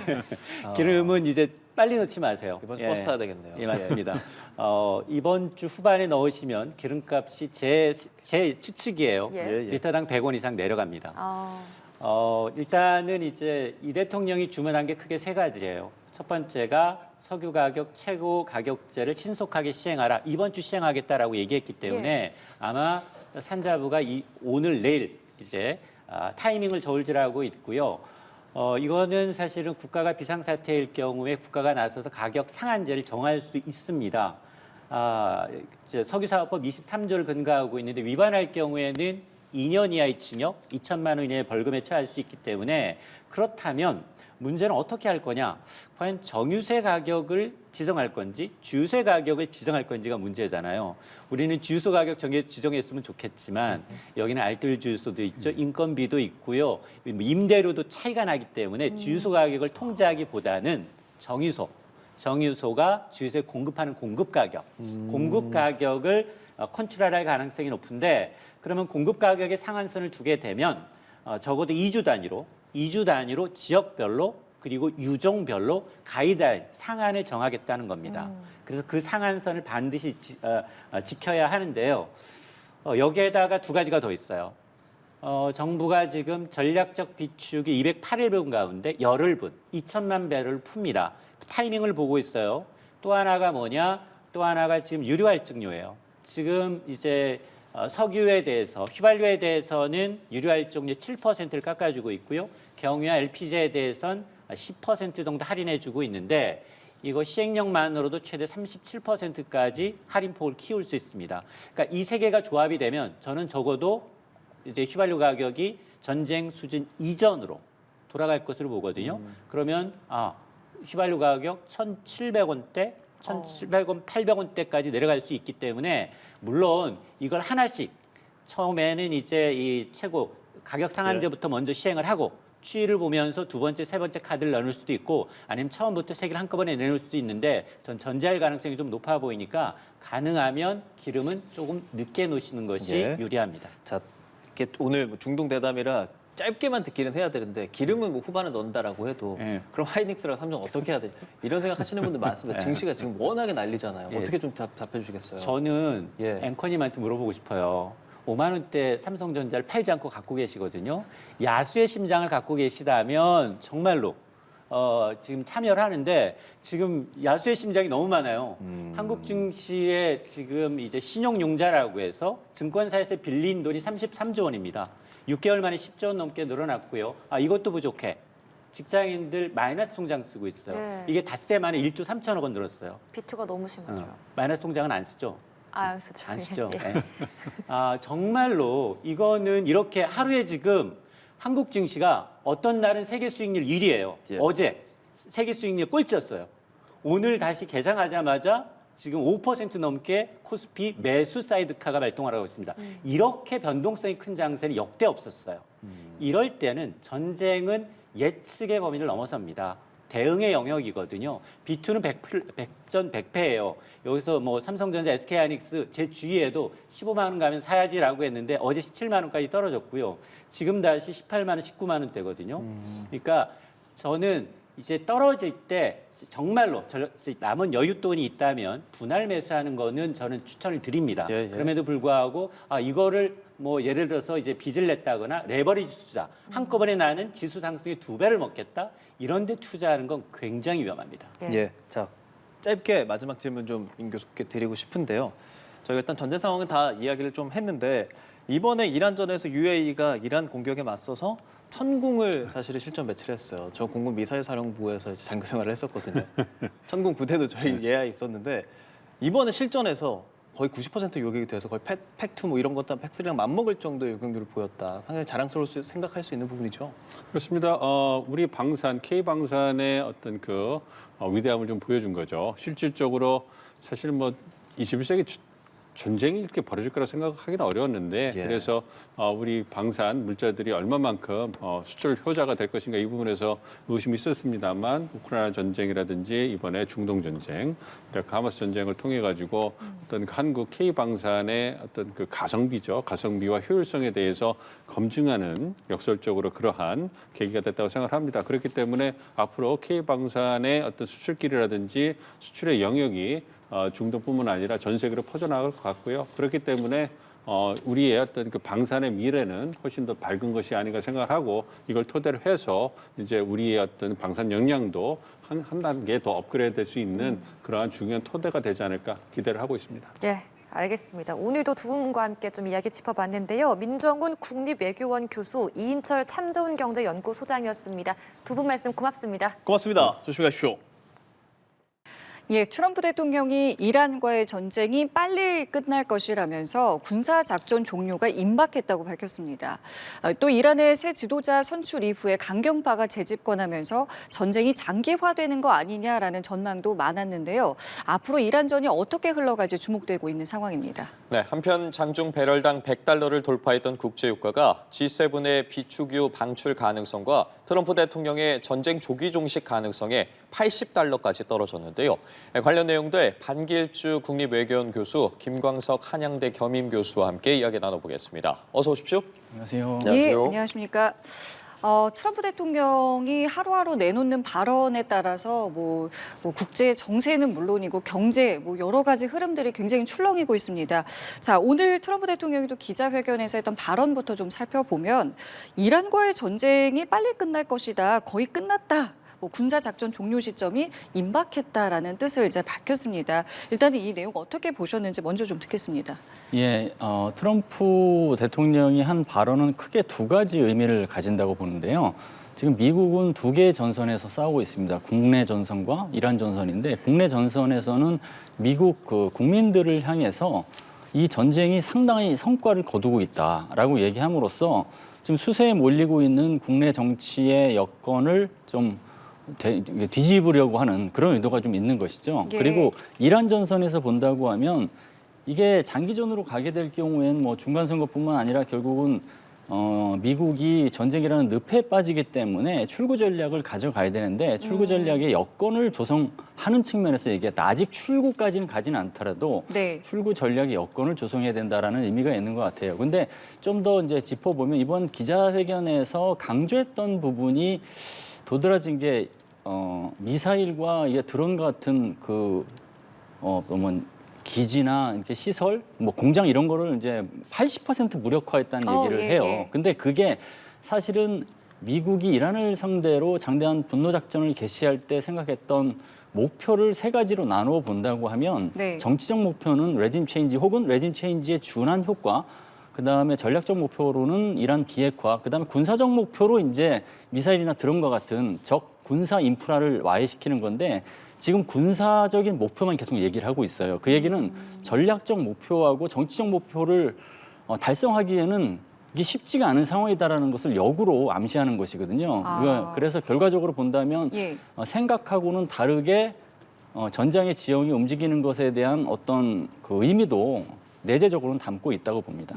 기름은 이제 빨리 넣지 마세요. 이번 주 버스 타야 되겠네요. 예, 맞습니다. 이번 주 후반에 넣으시면 기름값이 제 추측이에요. 예. 예, 예. 리터당 100원 이상 내려갑니다. 아, 일단은 이제 이 대통령이 주문한 게 크게 세 가지예요. 첫 번째가 석유 가격 최고 가격제를 신속하게 시행하라. 이번 주 시행하겠다라고 얘기했기 때문에 아마 산자부가 오늘 내일 이제 타이밍을 저울질하고 있고요. 이거는 사실은 국가가 비상사태일 경우에 국가가 나서서 가격 상한제를 정할 수 있습니다. 이제 석유사업법 23조를 근거하고 있는데 위반할 경우에는 2년 이하의 징역, 2천만 원 이하의 벌금에 처할 수 있기 때문에 그렇다면 문제는 어떻게 할 거냐? 과연 정유세 가격을 지정할 건지 주유세 가격을 지정할 건지가 문제잖아요. 우리는 주유소 가격 지정했으면 좋겠지만 여기는 알뜰 주유소도 있죠. 인건비도 있고요. 임대료도 차이가 나기 때문에 주유소 가격을 통제하기보다는 정유소가 주유소에 공급하는 공급 가격을 컨트롤할 가능성이 높은데 그러면 공급 가격의 상한선을 두게 되면 적어도 2주 단위로 지역별로 그리고 유종별로 가이드라인 상한을 정하겠다는 겁니다. 그래서 그 상한선을 반드시 지켜야 하는데요. 여기에다가 두 가지가 더 있어요. 정부가 지금 전략적 비축이 208일 가운데 열흘분 2천만 배럴을 풉니다. 타이밍을 보고 있어요. 또 하나가 뭐냐? 또 하나가 지금 유류할증료예요. 지금 이제 석유에 대해서 휘발유에 대해서는 유류할증료 7%를 깎아주고 있고요. 경유와 LPG에 대해선 10% 정도 할인해주고 있는데 이거 시행령만으로도 최대 37%까지 할인폭을 키울 수 있습니다. 그러니까 이 세 개가 조합이 되면 저는 적어도 이제 휘발유 가격이 전쟁 수준 이전으로 돌아갈 것으로 보거든요. 그러면 휘발유 가격 1,700원대 1,700원, 800원대까지 내려갈 수 있기 때문에 물론 이걸 하나씩 처음에는 이제 이 최고 가격 상한제부터 먼저 시행을 하고 추이를 보면서 두 번째, 세 번째 카드를 넣을 수도 있고 아니면 처음부터 세 개를 한꺼번에 내놓을 수도 있는데 전 전제할 가능성이 좀 높아 보이니까 가능하면 기름은 조금 늦게 놓으시는 것이 예. 유리합니다. 자, 이게 오늘 중동 대담이라 짧게만 듣기는 해야 되는데 기름은 뭐 후반에 넣는다라고 해도 예. 그럼 하이닉스랑 삼성 어떻게 해야 되지? 이런 생각하시는 분들 많습니다. 증시가 지금 워낙에 난리잖아요. 예. 어떻게 좀 답해 주시겠어요? 저는 예. 앵커님한테 물어보고 싶어요. 5만 원대 삼성전자를 팔지 않고 갖고 계시거든요. 야수의 심장을 갖고 계시다면 정말로 지금 참여를 하는데 지금 야수의 심장이 너무 많아요. 한국 증시에 지금 이제 신용융자라고 해서 증권사에서 빌린 돈이 33조 원입니다. 6개월 만에 10조 원 넘게 늘어났고요. 이것도 부족해. 직장인들 마이너스 통장 쓰고 있어요. 네. 이게 닷새 만에 1조 3천억 원 늘었어요. 비투가 너무 심하죠. 마이너스 통장은 안 쓰죠. 안 쓰죠. 안 쓰죠. 예. 네. 정말로 이거는 이렇게 하루에 지금 한국 증시가 어떤 날은 세계 수익률 1위예요. 예. 어제 세계 수익률 꼴찌였어요. 오늘 다시 개장하자마자 지금 5% 넘게 코스피 매수 사이드카가 발동을 하고 있습니다. 이렇게 변동성이 큰 장세는 역대 없었어요. 이럴 때는 전쟁은 예측의 범위를 넘어섭니다. 대응의 영역이거든요. B2는 100전 100패예요. 여기서 뭐 삼성전자, SK하이닉스 제 주위에도 15만 원 가면 사야지라고 했는데 어제 17만 원까지 떨어졌고요. 지금 다시 18만 원, 19만 원대거든요. 그러니까 저는 이제 떨어질 때 정말로 남은 여윳돈이 있다면 분할 매수하는 거는 저는 추천을 드립니다. 예. 그럼에도 불구하고 이거를 뭐 예를 들어서 이제 빚을 냈다거나 레버리지 투자 한꺼번에 나는 지수 상승의 2배를 먹겠다 이런 데 투자하는 건 굉장히 위험합니다. 예. 자, 짧게 마지막 질문 좀 임 교수께 드리고 싶은데요. 저희가 일단 전제 상황은 다 이야기를 좀 했는데 이번에 이란전에서 UAE가 이란 공격에 맞서서 천궁을 사실은 실전 배치를 했어요. 저 공군 미사일 사령부에서 장교 생활을 했었거든요. 천궁 부대도 저희 예하에 있었는데 이번에 실전에서 거의 90% 요격이 돼서 거의 팩2 뭐 이런 것도 팩3랑 맞먹을 정도의 요격률을 보였다. 상당히 자랑스러울 생각할 수 있는 부분이죠. 그렇습니다. 우리 방산, K방산의 어떤 그 위대함을 좀 보여준 거죠. 실질적으로 사실 뭐 21세기 전쟁이 이렇게 벌어질 거라 생각하기는 어려웠는데 예. 그래서 우리 방산 물자들이 얼마만큼 수출 효자가 될 것인가 이 부분에서 의심이 있었습니다만 우크라이나 전쟁이라든지 이번에 중동 전쟁, 이라크 하마스 전쟁을 통해 가지고 어떤 한국 K 방산의 어떤 그 가성비죠, 가성비와 효율성에 대해서 검증하는 역설적으로 그러한 계기가 됐다고 생각합니다. 그렇기 때문에 앞으로 K 방산의 어떤 수출길이라든지 수출의 영역이 중동뿐만 아니라 전 세계로 퍼져나갈 것 같고요. 그렇기 때문에 우리의 어떤 그 방산의 미래는 훨씬 더 밝은 것이 아닌가 생각하고 이걸 토대로 해서 이제 우리의 어떤 방산 역량도 한 단계 더 업그레이드될 수 있는 그러한 중요한 토대가 되지 않을까 기대를 하고 있습니다. 네, 알겠습니다. 오늘도 두 분과 함께 좀 이야기 짚어봤는데요. 민정훈 국립외교원 교수, 이인철 참 좋은 경제연구소장이었습니다. 두 분 말씀 고맙습니다. 고맙습니다. 조심히 가십시오. 예, 트럼프 대통령이 이란과의 전쟁이 빨리 끝날 것이라면서 군사작전 종료가 임박했다고 밝혔습니다. 또 이란의 새 지도자 선출 이후에 강경파가 재집권하면서 전쟁이 장기화되는 거 아니냐라는 전망도 많았는데요. 앞으로 이란전이 어떻게 흘러갈지 주목되고 있는 상황입니다. 네, 한편 장중 배럴당 $100를 돌파했던 국제유가가 G7의 비축유 방출 가능성과 트럼프 대통령의 전쟁 조기 종식 가능성에 $80까지 떨어졌는데요. 관련 내용들 반길주 국립외교원 교수, 김광석 한양대 겸임 교수와 함께 이야기 나눠보겠습니다. 어서 오십시오. 안녕하세요. 예, 안녕하십니까. 트럼프 대통령이 하루하루 내놓는 발언에 따라서 뭐 국제 정세는 물론이고 경제 여러 가지 흐름들이 굉장히 출렁이고 있습니다. 자, 오늘 트럼프 대통령이 또 기자회견에서 했던 발언부터 좀 살펴보면 이란과의 전쟁이 빨리 끝날 것이다. 거의 끝났다. 군사작전 종료 시점이 임박했다라는 뜻을 이제 밝혔습니다. 일단은 이 내용 어떻게 보셨는지 먼저 좀 듣겠습니다. 예, 트럼프 대통령이 한 발언은 크게 두 가지 의미를 가진다고 보는데요. 지금 미국은 두 개의 전선에서 싸우고 있습니다. 국내 전선과 이란 전선인데 국내 전선에서는 미국 국민들을 향해서 이 전쟁이 상당히 성과를 거두고 있다라고 얘기함으로써 지금 수세에 몰리고 있는 국내 정치의 여건을 좀 뒤집으려고 하는 그런 의도가 좀 있는 것이죠. 예. 그리고 이란 전선에서 본다고 하면 이게 장기전으로 가게 될 경우에는 뭐 중간선거뿐만 아니라 결국은 미국이 전쟁이라는 늪에 빠지기 때문에 출구 전략을 가져가야 되는데 출구 전략의 여건을 조성하는 측면에서 얘기했다. 아직 출구까지는 가지는 않더라도 네. 출구 전략의 여건을 조성해야 된다라는 의미가 있는 것 같아요. 근데 좀 더 이제 짚어보면 이번 기자회견에서 강조했던 부분이 도드라진 게 미사일과 드론 같은 기지나 이렇게 시설, 공장 이런 거를 이제 80% 무력화했다는 얘기를 해요. 예. 근데 그게 사실은 미국이 이란을 상대로 장대한 분노 작전을 개시할 때 생각했던 목표를 세 가지로 나누어 본다고 하면 네. 정치적 목표는 레짐 체인지 혹은 레짐 체인지에 준한 효과, 그다음에 전략적 목표로는 이란 비핵화, 그다음에 군사적 목표로 이제 미사일이나 드론과 같은 적 군사 인프라를 와해시키는 건데 지금 군사적인 목표만 계속 얘기를 하고 있어요. 그 얘기는 전략적 목표하고 정치적 목표를 달성하기에는 이게 쉽지가 않은 상황이다라는 것을 역으로 암시하는 것이거든요. 그래서 결과적으로 본다면 예. 생각하고는 다르게 전장의 지형이 움직이는 것에 대한 어떤 그 의미도 내재적으로는 담고 있다고 봅니다.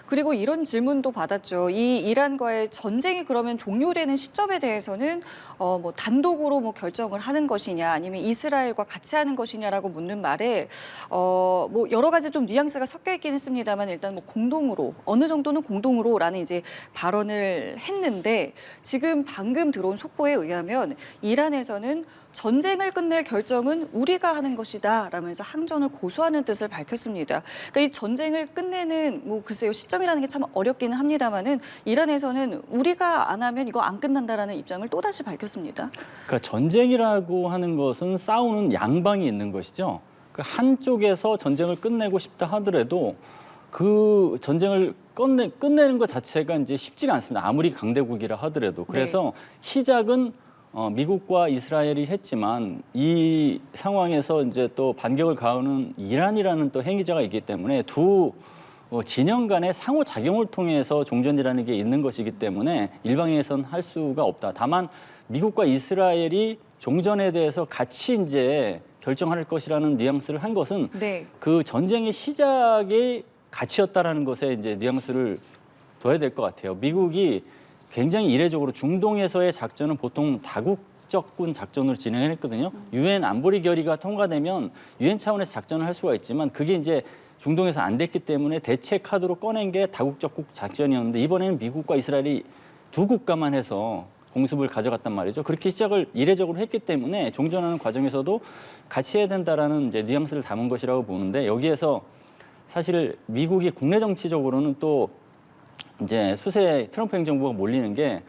그리고 이런 질문도 받았죠. 이 이란과의 전쟁이 그러면 종료되는 시점에 대해서는 뭐 단독으로 뭐 결정을 하는 것이냐 아니면 이스라엘과 같이 하는 것이냐라고 묻는 말에 뭐 여러 가지 좀 뉘앙스가 섞여 있긴 했습니다만 일단 뭐 공동으로 어느 정도는 공동으로라는 이제 발언을 했는데 지금 방금 들어온 속보에 의하면 이란에서는 전쟁을 끝낼 결정은 우리가 하는 것이다 라면서 항전을 고수하는 뜻을 밝혔습니다. 그러니까 이 전쟁을 끝내는 뭐 글쎄요 시점이라는 게 참 어렵기는 합니다만은 이란에서는 우리가 안 하면 이거 안 끝난다라는 입장을 또다시 밝혔습니다. 그러니까 전쟁이라고 하는 것은 싸우는 양방이 있는 것이죠. 그 한쪽에서 전쟁을 끝내고 싶다 하더라도 그 전쟁을 끝내는 것 자체가 이제 쉽지가 않습니다. 아무리 강대국이라 하더라도. 그래서 시작은 미국과 이스라엘이 했지만 이 상황에서 이제 또 반격을 가하는 이란이라는 또 행위자가 있기 때문에 두 진영 간의 상호작용을 통해서 종전이라는 게 있는 것이기 때문에 일방에선 할 수가 없다. 다만 미국과 이스라엘이 종전에 대해서 같이 이제 결정할 것이라는 뉘앙스를 한 것은 네. 그 전쟁의 시작의 가치였다라는 것에 이제 뉘앙스를 둬야 될 것 같아요. 미국이 굉장히 이례적으로 중동에서의 작전은 보통 다국적군 작전으로 진행했거든요. 유엔 안보리 결의가 통과되면 유엔 차원에서 작전을 할 수가 있지만 그게 이제 중동에서 안 됐기 때문에 대체 카드로 꺼낸 게 다국적국 작전이었는데 이번에는 미국과 이스라엘이 두 국가만 해서 공습을 가져갔단 말이죠. 그렇게 시작을 이례적으로 했기 때문에 종전하는 과정에서도 같이 해야 된다라는 이제 뉘앙스를 담은 것이라고 보는데 여기에서 사실 미국이 국내 정치적으로는 또 이제 수세 트럼프 행정부가 몰리는 게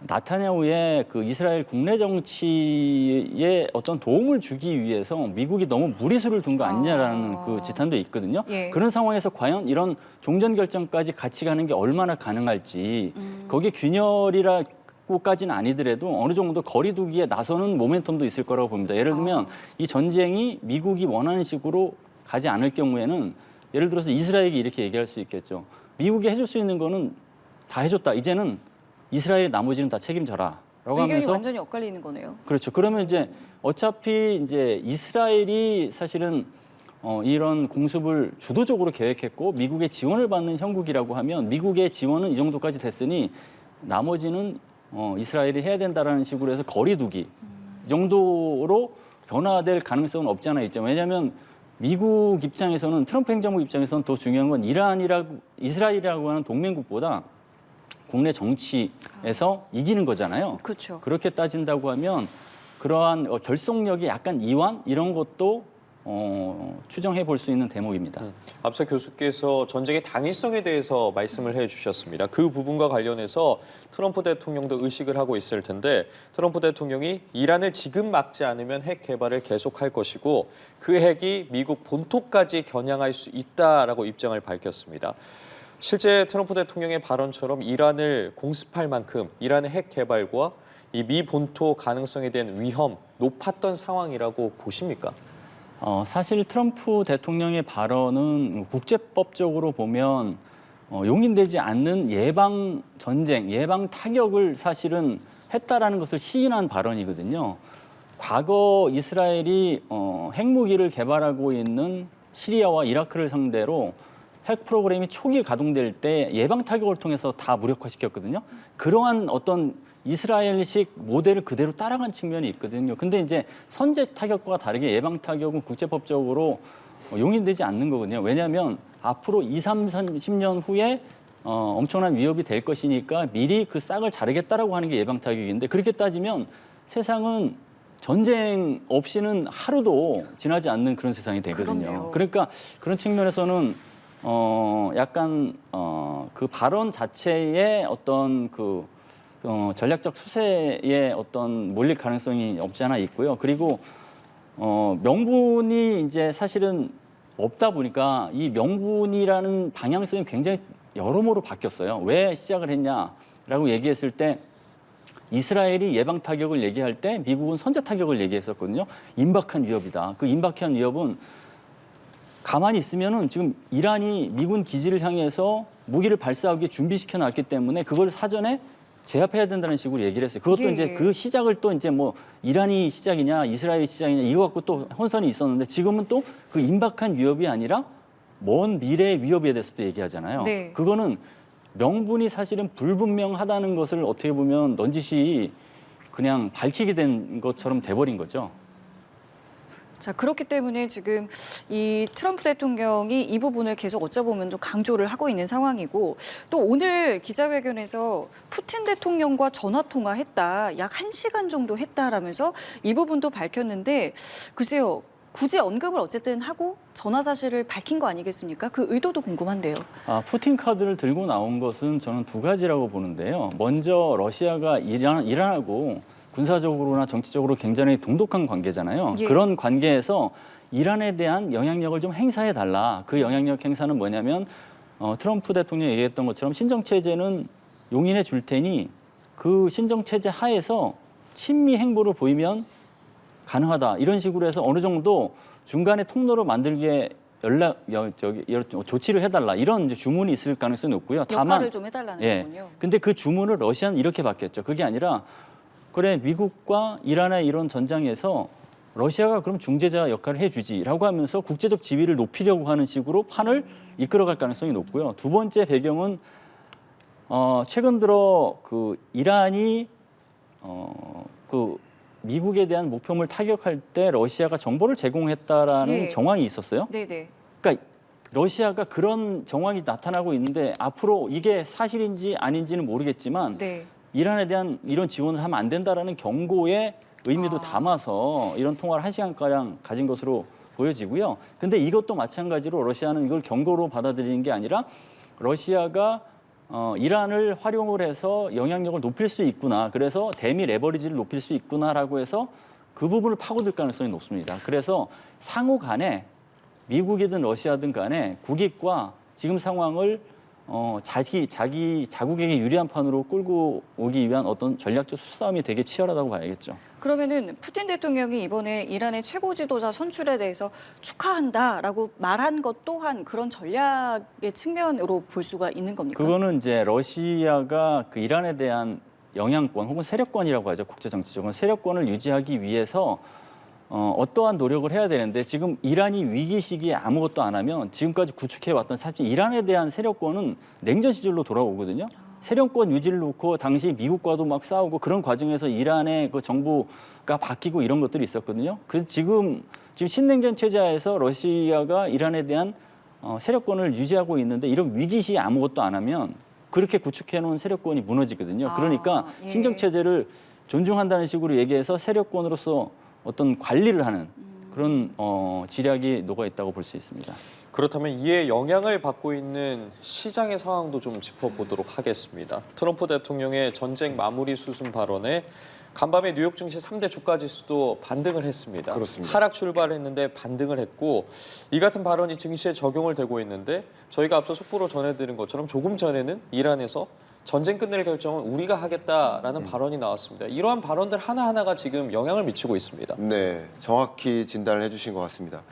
나타냐후의 그 이스라엘 국내 정치에 어떤 도움을 주기 위해서 미국이 너무 무리수를 둔 거 아니냐라는 그 지탄도 있거든요. 예. 그런 상황에서 과연 이런 종전 결정까지 같이 가는 게 얼마나 가능할지 거기에 균열이라고까지는 아니더라도 어느 정도 거리두기에 나서는 모멘텀도 있을 거라고 봅니다. 예를 들면 이 전쟁이 미국이 원하는 식으로 가지 않을 경우에는 예를 들어서 이스라엘이 이렇게 얘기할 수 있겠죠. 미국이 해줄 수 있는 거는 다 해줬다. 이제는 이스라엘의 나머지는 다 책임져라. 라고 의견이 하면서 완전히 엇갈리는 거네요. 그렇죠. 그러면 이제 어차피 이제 이스라엘이 사실은 이런 공습을 주도적으로 계획했고 미국의 지원을 받는 형국이라고 하면 미국의 지원은 이 정도까지 됐으니 나머지는 이스라엘이 해야 된다라는 식으로 해서 거리두기 이 정도로 변화될 가능성은 없지 않아 있죠. 왜냐하면 미국 입장에서는 트럼프 행정부 입장에서는 더 중요한 건 이스라엘이라고 하는 동맹국보다 국내 정치에서 이기는 거잖아요. 그렇죠. 그렇게 따진다고 하면 그러한 결속력이 약간 이완 이런 것도 추정해 볼 수 있는 대목입니다. 앞서 교수께서 전쟁의 당위성에 대해서 말씀을 해주셨습니다. 그 부분과 관련해서 트럼프 대통령도 의식을 하고 있을 텐데 트럼프 대통령이 이란을 지금 막지 않으면 핵 개발을 계속할 것이고 그 핵이 미국 본토까지 겨냥할 수 있다라고 입장을 밝혔습니다. 실제 트럼프 대통령의 발언처럼 이란을 공습할 만큼 이란의 핵 개발과 이 미 본토 가능성에 대한 위험 높았던 상황이라고 보십니까? 사실 트럼프 대통령의 발언은 국제법적으로 보면 용인되지 않는 예방 전쟁, 예방 타격을 사실은 했다라는 것을 시인한 발언이거든요. 과거 이스라엘이 핵무기를 개발하고 있는 시리아와 이라크를 상대로 핵 프로그램이 초기 가동될 때 예방 타격을 통해서 다 무력화시켰거든요. 그러한 어떤 이스라엘식 모델을 그대로 따라간 측면이 있거든요. 근데 이제 선제 타격과 다르게 예방 타격은 국제법적으로 용인되지 않는 거거든요. 왜냐하면 앞으로 30년 후에 엄청난 위협이 될 것이니까 미리 그 싹을 자르겠다라고 하는 게 예방 타격인데 그렇게 따지면 세상은 전쟁 없이는 하루도 지나지 않는 그런 세상이 되거든요. 그렇네요. 그러니까 그런 측면에서는 약간 그 발언 자체의 어떤 그 전략적 수세의 어떤 몰릴 가능성이 없지 않아 있고요. 그리고 명분이 이제 사실은 없다 보니까 이 명분이라는 방향성이 굉장히 여러모로 바뀌었어요. 왜 시작을 했냐라고 얘기했을 때 이스라엘이 예방 타격을 얘기할 때 미국은 선제 타격을 얘기했었거든요. 임박한 위협이다. 그 임박한 위협은 가만히 있으면은 지금 이란이 미군 기지를 향해서 무기를 발사하기 준비시켜 놨기 때문에 그걸 사전에 제압해야 된다는 식으로 얘기를 했어요. 그것도 예. 이제 그 시작을 또 이제 뭐 이란이 시작이냐 이스라엘이 시작이냐 이거 갖고 또 혼선이 있었는데 지금은 또 그 임박한 위협이 아니라 먼 미래의 위협에 대해서도 얘기하잖아요. 네. 그거는 명분이 사실은 불분명하다는 것을 어떻게 보면 넌지시 그냥 밝히게 된 것처럼 돼버린 거죠. 자, 그렇기 때문에 지금 이 트럼프 대통령이 이 부분을 계속 어쩌보면 좀 강조를 하고 있는 상황이고, 또 오늘 기자회견에서 푸틴 대통령과 전화 통화했다, 약 1시간 정도 했다라면서 이 부분도 밝혔는데, 글쎄요, 굳이 언급을 어쨌든 하고 전화 사실을 밝힌 거 아니겠습니까? 그 의도도 궁금한데요. 푸틴 카드를 들고 나온 것은 저는 두 가지라고 보는데요. 먼저 러시아가 이란하고 군사적으로나 정치적으로 굉장히 동독한 관계잖아요. 예. 그런 관계에서 이란에 대한 영향력을 좀 행사해달라. 그 영향력 행사는 뭐냐면 트럼프 대통령이 얘기했던 것처럼 신정체제는 용인해 줄 테니 그 신정체제 하에서 친미 행보를 보이면 가능하다. 이런 식으로 해서 어느 정도 중간에 통로를 만들게 조치를 해달라. 이런 이제 주문이 있을 가능성이 높고요. 역할을 좀 해달라는 예. 거군요. 근데 그 주문을 러시아는 이렇게 받겠죠. 그게 아니라 그래 미국과 이란의 이런 전장에서 러시아가 그럼 중재자 역할을 해주지라고 하면서 국제적 지위를 높이려고 하는 식으로 판을 이끌어갈 가능성이 높고요. 두 번째 배경은 최근 들어 그 이란이 그 미국에 대한 목표물 타격할 때 러시아가 정보를 제공했다라는 예. 정황이 있었어요. 네네. 그러니까 러시아가 그런 정황이 나타나고 있는데 앞으로 이게 사실인지 아닌지는 모르겠지만 네. 이란에 대한 이런 지원을 하면 안 된다라는 경고의 의미도 담아서 이런 통화를 1시간가량 가진 것으로 보여지고요. 근데 이것도 마찬가지로 러시아는 이걸 경고로 받아들이는 게 아니라 러시아가 이란을 활용을 해서 영향력을 높일 수 있구나. 그래서 대미 레버리지를 높일 수 있구나라고 해서 그 부분을 파고들 가능성이 높습니다. 그래서 상호 간에 미국이든 러시아든 간에 국익과 지금 상황을 자국에게 유리한 판으로 끌고 오기 위한 어떤 전략적 수싸움이 되게 치열하다고 봐야겠죠. 그러면은 푸틴 대통령이 이번에 이란의 최고 지도자 선출에 대해서 축하한다라고 말한 것 또한 그런 전략의 측면으로 볼 수가 있는 겁니까? 그거는 이제 러시아가 그 이란에 대한 영향권 혹은 세력권이라고 하죠. 국제정치적으로 세력권을 유지하기 위해서 어떠한 노력을 해야 되는데 지금 이란이 위기 시기에 아무것도 안 하면 지금까지 구축해왔던 사실 이란에 대한 세력권은 냉전 시절로 돌아오거든요. 세력권 유지를 놓고 당시 미국과도 막 싸우고 그런 과정에서 이란의 그 정부가 바뀌고 이런 것들이 있었거든요. 그래서 지금 신냉전 체제하에서 러시아가 이란에 대한 세력권을 유지하고 있는데 이런 위기 시에 아무것도 안 하면 그렇게 구축해놓은 세력권이 무너지거든요. 그러니까 예. 신정 체제를 존중한다는 식으로 얘기해서 세력권으로서 어떤 관리를 하는 그런 지략이 녹아 있다고 볼 수 있습니다. 그렇다면 이에 영향을 받고 있는 시장의 상황도 좀 짚어보도록 하겠습니다. 트럼프 대통령의 전쟁 마무리 수순 발언에 간밤에 뉴욕 증시 3대 주가 지수도 반등을 했습니다. 그렇습니다. 하락 출발했는데 반등을 했고 이 같은 발언이 증시에 적용을 되고 있는데 저희가 앞서 속보로 전해드린 것처럼 조금 전에는 이란에서 전쟁 끝낼 결정은 우리가 하겠다라는 발언이 나왔습니다. 이러한 발언들 하나하나가 지금 영향을 미치고 있습니다. 네, 정확히 진단을 해주신 것 같습니다.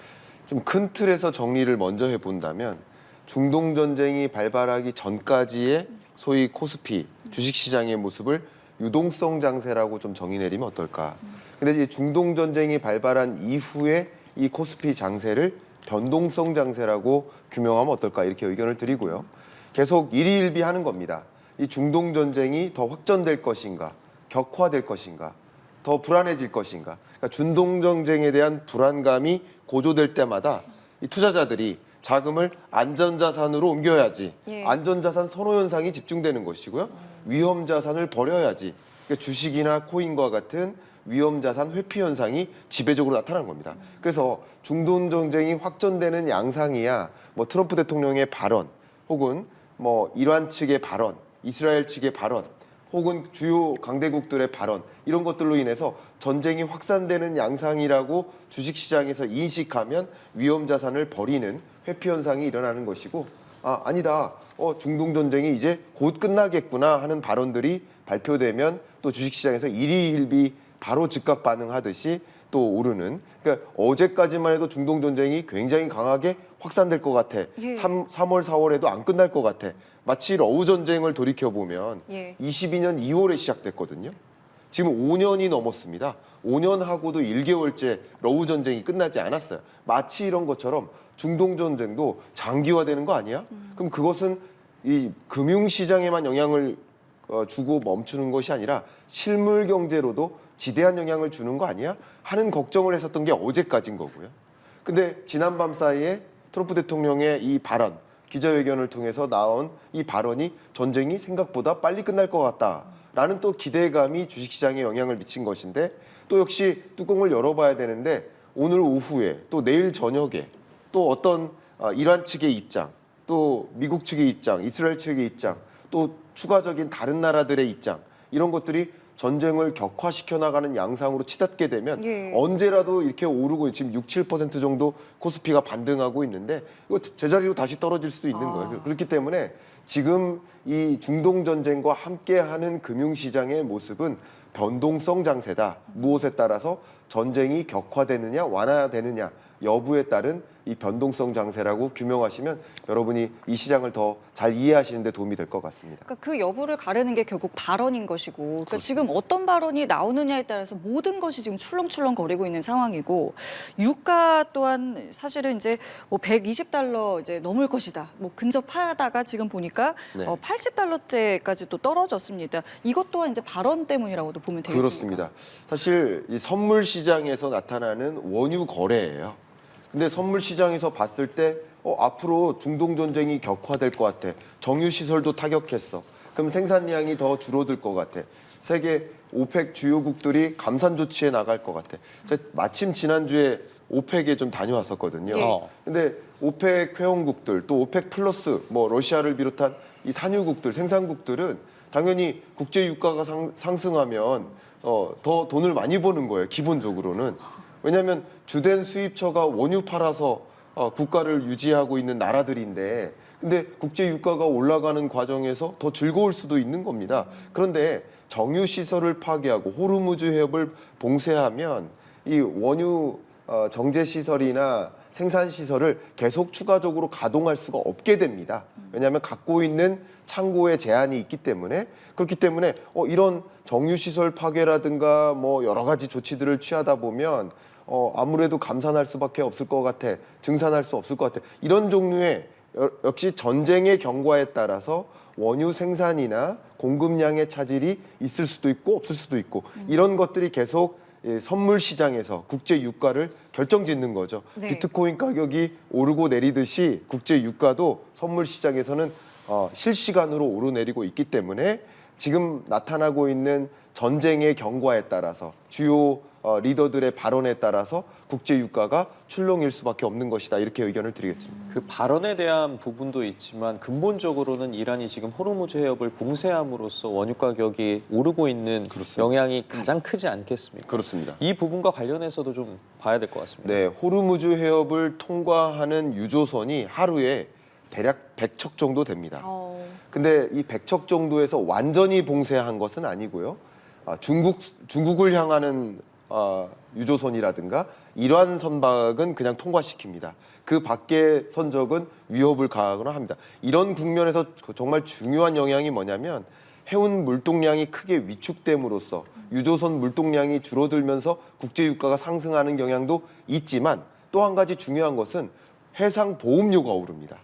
좀 큰 틀에서 정리를 먼저 해본다면 중동 전쟁이 발발하기 전까지의 소위 코스피 주식시장의 모습을 유동성 장세라고 좀 정의 내리면 어떨까. 근데 이제 중동 전쟁이 발발한 이후에 이 코스피 장세를 변동성 장세라고 규명하면 어떨까 이렇게 의견을 드리고요. 계속 일희일비하는 겁니다. 이 중동 전쟁이 더 확전될 것인가, 격화될 것인가, 더 불안해질 것인가. 그러니까 중동 전쟁에 대한 불안감이 고조될 때마다 이 투자자들이 자금을 안전자산으로 옮겨야지. 예. 안전자산 선호 현상이 집중되는 것이고요. 위험자산을 버려야지. 그러니까 주식이나 코인과 같은 위험자산 회피 현상이 지배적으로 나타나는 겁니다. 그래서 중동 전쟁이 확전되는 양상이야 뭐 트럼프 대통령의 발언 혹은 뭐 이란 측의 발언, 이스라엘 측의 발언 혹은 주요 강대국들의 발언 이런 것들로 인해서 전쟁이 확산되는 양상이라고 주식시장에서 인식하면 위험자산을 버리는 회피 현상이 일어나는 것이고 아니다. 중동 전쟁이 이제 곧 끝나겠구나 하는 발언들이 발표되면 또 주식시장에서 일희일비 바로 즉각 반응하듯이 또 오르는. 그러니까 어제까지만 해도 중동 전쟁이 굉장히 강하게 확산될 것 같아. 예. 3월, 4월에도 안 끝날 것 같아. 마치 러우 전쟁을 돌이켜 보면 예. 22년 2월에 시작됐거든요. 지금 5년이 넘었습니다. 5년 하고도 1개월째 러우 전쟁이 끝나지 않았어요. 마치 이런 것처럼 중동 전쟁도 장기화되는 거 아니야? 그럼 그것은 이 금융시장에만 영향을 주고 멈추는 것이 아니라 실물 경제로도 지대한 영향을 주는 거 아니야? 하는 걱정을 했었던 게 어제까지인 거고요. 근데 지난밤 사이에 트럼프 대통령의 이 발언, 기자회견을 통해서 나온 이 발언이 전쟁이 생각보다 빨리 끝날 것 같다라는 또 기대감이 주식시장에 영향을 미친 것인데, 또 역시 뚜껑을 열어봐야 되는데 오늘 오후에 또 내일 저녁에 또 어떤 이란 측의 입장, 또 미국 측의 입장, 이스라엘 측의 입장, 또 추가적인 다른 나라들의 입장, 이런 것들이 전쟁을 격화시켜 나가는 양상으로 치닫게 되면 언제라도 이렇게 오르고 지금 6, 7% 정도 코스피가 반등하고 있는데 이거 제자리로 다시 떨어질 수도 있는 거예요. 그렇기 때문에 지금 이 중동 전쟁과 함께하는 금융시장의 모습은 변동성 장세다. 무엇에 따라서 전쟁이 격화되느냐 완화되느냐 여부에 따른 이 변동성 장세라고 규명하시면 여러분이 이 시장을 더 잘 이해하시는 데 도움이 될 것 같습니다. 그러니까 그 여부를 가르는 게 결국 발언인 것이고, 그러니까 지금 어떤 발언이 나오느냐에 따라서 모든 것이 지금 출렁출렁 거리고 있는 상황이고, 유가 또한 사실은 이제 뭐 120달러 이제 넘을 것이다. 뭐 근접하다가 지금 보니까 네. 80달러대까지 또 떨어졌습니다. 이것 또한 이제 발언 때문이라고도 보면 되겠습니까? 그렇습니다. 사실 이 선물 시장에서 나타나는 원유 거래예요. 근데 선물 시장에서 봤을 때 앞으로 중동 전쟁이 격화될 것 같아. 정유 시설도 타격했어. 그럼 생산량이 더 줄어들 것 같아. 세계 오펙 주요국들이 감산 조치에 나갈 것 같아. 제가 마침 지난주에 오펙에 좀 다녀왔었거든요. 근데 오펙 회원국들 또 오펙 플러스 뭐 러시아를 비롯한 이 산유국들, 생산국들은 당연히 국제 유가가 상승하면 더 돈을 많이 버는 거예요. 기본적으로는. 왜냐하면 주된 수입처가 원유 팔아서 국가를 유지하고 있는 나라들인데, 근데 국제 유가가 올라가는 과정에서 더 즐거울 수도 있는 겁니다. 그런데 정유 시설을 파괴하고 호르무즈 해협을 봉쇄하면 이 원유 정제 시설이나 생산 시설을 계속 추가적으로 가동할 수가 없게 됩니다. 왜냐하면 갖고 있는 창고에 제한이 있기 때문에. 그렇기 때문에 이런 정유 시설 파괴라든가 뭐 여러 가지 조치들을 취하다 보면 아무래도 감산할 수밖에 없을 것 같아. 증산할 수 없을 것 같아. 이런 종류의 역시 전쟁의 경과에 따라서 원유 생산이나 공급량의 차질이 있을 수도 있고 없을 수도 있고, 이런 것들이 계속 선물 시장에서 국제 유가를 결정짓는 거죠. 네. 비트코인 가격이 오르고 내리듯이 국제 유가도 선물 시장에서는 실시간으로 오르내리고 있기 때문에 지금 나타나고 있는 전쟁의 경과에 따라서 주요 리더들의 발언에 따라서 국제 유가가 출렁일 수밖에 없는 것이다. 이렇게 의견을 드리겠습니다. 그 발언에 대한 부분도 있지만 근본적으로는 이란이 지금 호르무즈 해협을 봉쇄함으로써 원유 가격이 오르고 있는 그렇습니다. 영향이 가장 크지 않겠습니까? 그렇습니다. 이 부분과 관련해서도 좀 봐야 될 것 같습니다. 네, 호르무즈 해협을 통과하는 유조선이 하루에 대략 100척 정도 됩니다. 근데 이 100척 정도에서 완전히 봉쇄한 것은 아니고요. 중국을 향하는 유조선이라든가 이러한 선박은 그냥 통과시킵니다. 그 밖의 선적은 위협을 가하거나 합니다. 이런 국면에서 정말 중요한 영향이 뭐냐면 해운 물동량이 크게 위축됨으로써 유조선 물동량이 줄어들면서 국제 유가가 상승하는 경향도 있지만, 또 한 가지 중요한 것은 해상 보험료가 오릅니다.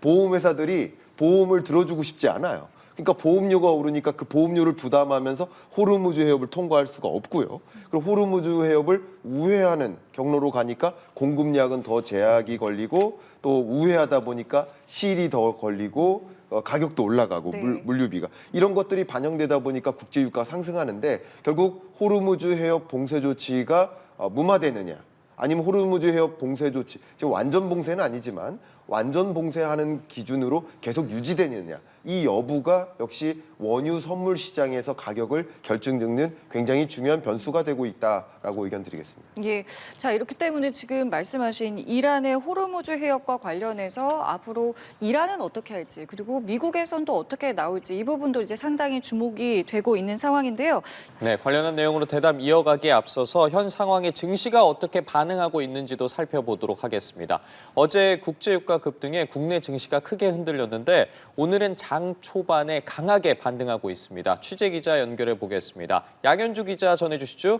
보험회사들이 보험을 들어주고 싶지 않아요. 그러니까 보험료가 오르니까 그 보험료를 부담하면서 호르무즈 해협을 통과할 수가 없고요. 그리고 호르무즈 해협을 우회하는 경로로 가니까 공급량은 더 제약이 걸리고, 또 우회하다 보니까 실이 더 걸리고 가격도 올라가고 물류비가, 이런 것들이 반영되다 보니까 국제 유가가 상승하는데, 결국 호르무즈 해협 봉쇄 조치가 무마되느냐, 아니면 호르무즈 해협 봉쇄 조치, 지금 완전 봉쇄는 아니지만 완전 봉쇄하는 기준으로 계속 유지되느냐, 이 여부가 역시 원유 선물 시장에서 가격을 결정짓는 굉장히 중요한 변수가 되고 있다라고 의견 드리겠습니다. 예, 자 이렇기 때문에 지금 말씀하신 이란의 호르무즈 해협과 관련해서 앞으로 이란은 어떻게 할지, 그리고 미국에선 또 어떻게 나올지, 이 부분도 이제 상당히 주목이 되고 있는 상황인데요. 네, 관련한 내용으로 대담 이어가기에 앞서서 현 상황에 증시가 어떻게 반응하고 있는지도 살펴보도록 하겠습니다. 어제 국제유가 급등해 국내 증시가 크게 흔들렸는데 오늘은 장 초반에 강하게 반등하고 있습니다. 취재 기자 연결해 보겠습니다. 양현주 기자 전해주시죠.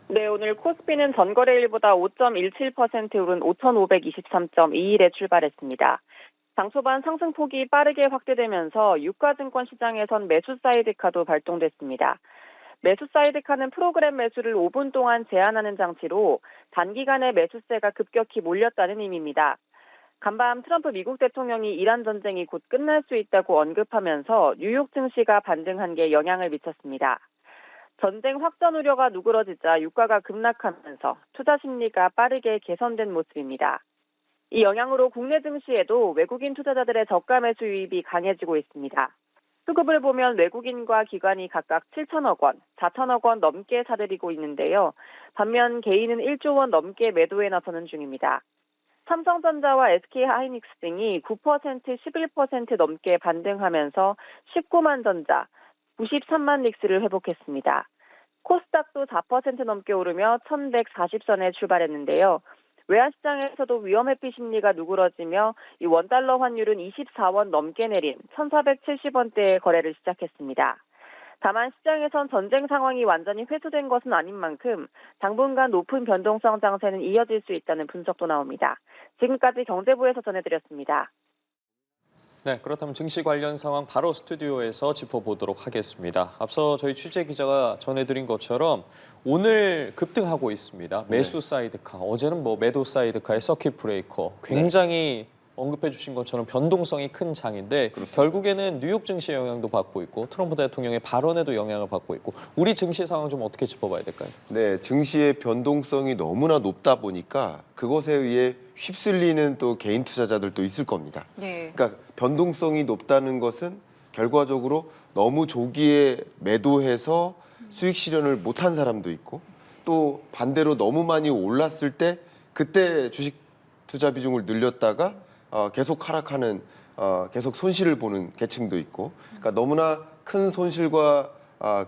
네, 오늘 코스피는 전거래일보다 5.17% 오른 5,523.21에 출발했습니다. 장 초반 상승폭이 빠르게 확대되면서 유가증권 시장에선 매수 사이드카도 발동됐습니다. 매수 사이드카는 프로그램 매수를 5분 동안 제한하는 장치로 단기간에 매수세가 급격히 몰렸다는 의미입니다. 간밤 트럼프 미국 대통령이 이란 전쟁이 곧 끝날 수 있다고 언급하면서 뉴욕 증시가 반등한 게 영향을 미쳤습니다. 전쟁 확전 우려가 누그러지자 유가가 급락하면서 투자 심리가 빠르게 개선된 모습입니다. 이 영향으로 국내 증시에도 외국인 투자자들의 저가 매수 유입이 강해지고 있습니다. 수급을 보면 외국인과 기관이 각각 7천억 원, 4천억 원 넘게 사들이고 있는데요. 반면 개인은 1조 원 넘게 매도에 나서는 중입니다. 삼성전자와 SK하이닉스 등이 9%, 11% 넘게 반등하면서 19만 전자, 93만 닉스를 회복했습니다. 코스닥도 4% 넘게 오르며 1140선에 출발했는데요. 외환시장에서도 위험회피 심리가 누그러지며 이 원달러 환율은 24원 넘게 내린 1470원대의 거래를 시작했습니다. 다만 시장에선 전쟁 상황이 완전히 회수된 것은 아닌 만큼 당분간 높은 변동성 장세는 이어질 수 있다는 분석도 나옵니다. 지금까지 경제부에서 전해드렸습니다. 네, 그렇다면 증시 관련 상황 바로 스튜디오에서 짚어보도록 하겠습니다. 앞서 저희 취재 기자가 전해드린 것처럼 오늘 급등하고 있습니다. 매수 사이드카, 어제는 매도 사이드카의 서킷 브레이커, 굉장히 언급해 주신 것처럼 변동성이 큰 장인데 결국에는 뉴욕 증시의 영향도 받고 있고 트럼프 대통령의 발언에도 영향을 받고 있고 우리 증시 상황 좀 어떻게 짚어봐야 될까요? 네, 증시의 변동성이 너무나 높다 보니까 그것에 의해 휩쓸리는 또 개인 투자자들도 있을 겁니다. 네. 그러니까 변동성이 높다는 것은 결과적으로 너무 조기에 매도해서 수익 실현을 못한 사람도 있고 또 반대로 너무 많이 올랐을 때 그때 주식 투자 비중을 늘렸다가 계속 하락하는 계속 손실을 보는 계층도 있고 그러니까 너무나 큰 손실과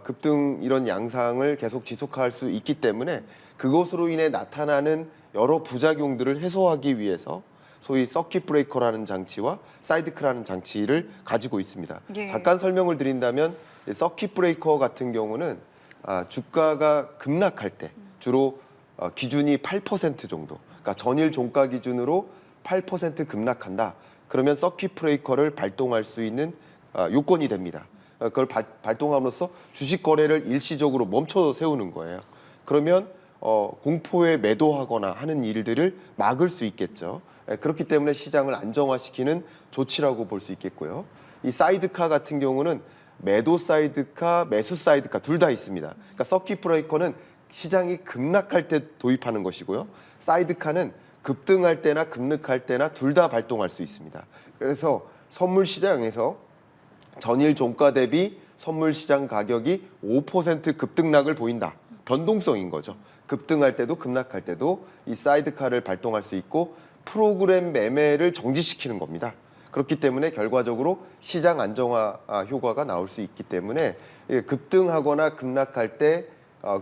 급등 이런 양상을 계속 지속할 수 있기 때문에 그것으로 인해 나타나는 여러 부작용들을 해소하기 위해서 소위 서킷 브레이커라는 장치와 사이드카라는 장치를 가지고 있습니다. 예. 잠깐 설명을 드린다면 서킷 브레이커 같은 경우는 주가가 급락할 때 주로 기준이 8% 정도, 그러니까 전일 종가 기준으로 8% 급락한다. 그러면 서킷 브레이커를 발동할 수 있는 요건이 됩니다. 그걸 발동함으로써 주식 거래를 일시적으로 멈춰 세우는 거예요. 그러면 공포에 매도하거나 하는 일들을 막을 수 있겠죠. 그렇기 때문에 시장을 안정화시키는 조치라고 볼 수 있겠고요. 이 사이드카 같은 경우는 매도 사이드카, 매수 사이드카 둘 다 있습니다. 그러니까 서킷 브레이커는 시장이 급락할 때 도입하는 것이고요. 사이드카는 급등할 때나 급락할 때나 둘 다 발동할 수 있습니다. 그래서 선물 시장에서 전일 종가 대비 선물 시장 가격이 5% 급등락을 보인다. 변동성인 거죠. 급등할 때도 급락할 때도 이 사이드카를 발동할 수 있고 프로그램 매매를 정지시키는 겁니다. 그렇기 때문에 결과적으로 시장 안정화 효과가 나올 수 있기 때문에 급등하거나 급락할 때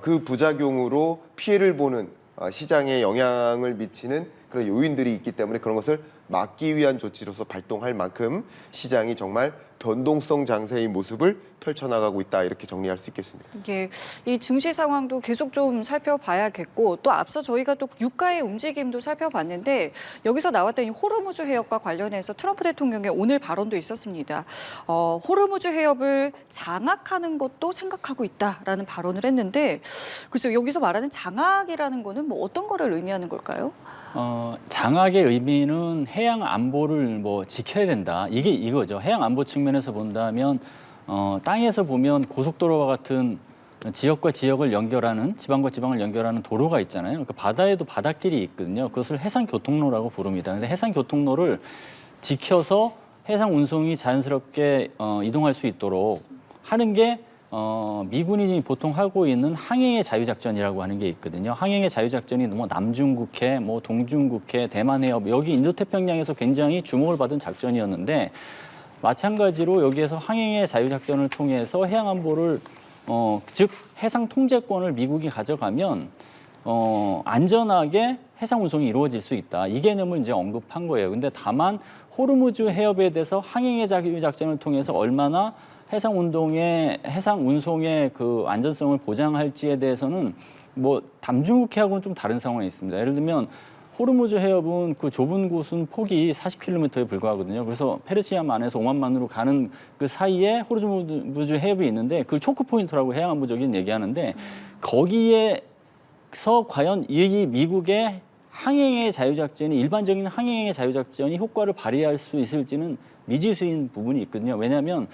그 부작용으로 피해를 보는 시장에 영향을 미치는 그런 요인들이 있기 때문에 그런 것을 막기 위한 조치로서 발동할 만큼 시장이 정말 변동성 장세의 모습을 펼쳐나가고 있다 이렇게 정리할 수 있겠습니다. 예, 이 증시 상황도 계속 좀 살펴봐야겠고 또 앞서 저희가 또 유가의 움직임도 살펴봤는데 여기서 나왔던 이 호르무즈 해협과 관련해서 트럼프 대통령의 오늘 발언도 있었습니다. 호르무즈 해협을 장악하는 것도 생각하고 있다라는 발언을 했는데 글쎄요, 여기서 말하는 장악이라는 거는 어떤 거를 의미하는 걸까요? 장악의 의미는 해양 안보를 지켜야 된다. 이게 이거죠. 해양 안보 측면에서 본다면 땅에서 보면 고속도로와 같은 지역과 지역을 연결하는 지방과 지방을 연결하는 도로가 있잖아요. 그러니까 바다에도 바닷길이 있거든요. 그것을 해상 교통로라고 부릅니다. 근데 해상 교통로를 지켜서 해상 운송이 자연스럽게 이동할 수 있도록 하는 게 미군이 보통 하고 있는 항행의 자유작전이라고 하는 게 있거든요. 항행의 자유작전이 남중국해, 동중국해, 대만 해협, 여기 인도태평양에서 굉장히 주목을 받은 작전이었는데 마찬가지로 여기에서 항행의 자유작전을 통해서 해양안보를 즉 해상 통제권을 미국이 가져가면 안전하게 해상 운송이 이루어질 수 있다. 이 개념을 이제 언급한 거예요. 근데 다만 호르무즈 해협에 대해서 항행의 자유 작전을 통해서 얼마나 해상 운송의 그 안전성을 보장할지에 대해서는 뭐 담중국해하고는 좀 다른 상황이 있습니다. 예를 들면 호르무즈 해협은 그 좁은 곳은 폭이 40km에 불과하거든요. 그래서 페르시아 안에서 오만만으로 가는 그 사이에 호르무즈 해협이 있는데 그걸 초크 포인트라고 해양안보적인 얘기하는데 거기에서 과연 이 미국의 항행의 자유작전이 일반적인 항행의 자유작전이 효과를 발휘할 수 있을지는 미지수인 부분이 있거든요. 왜냐하면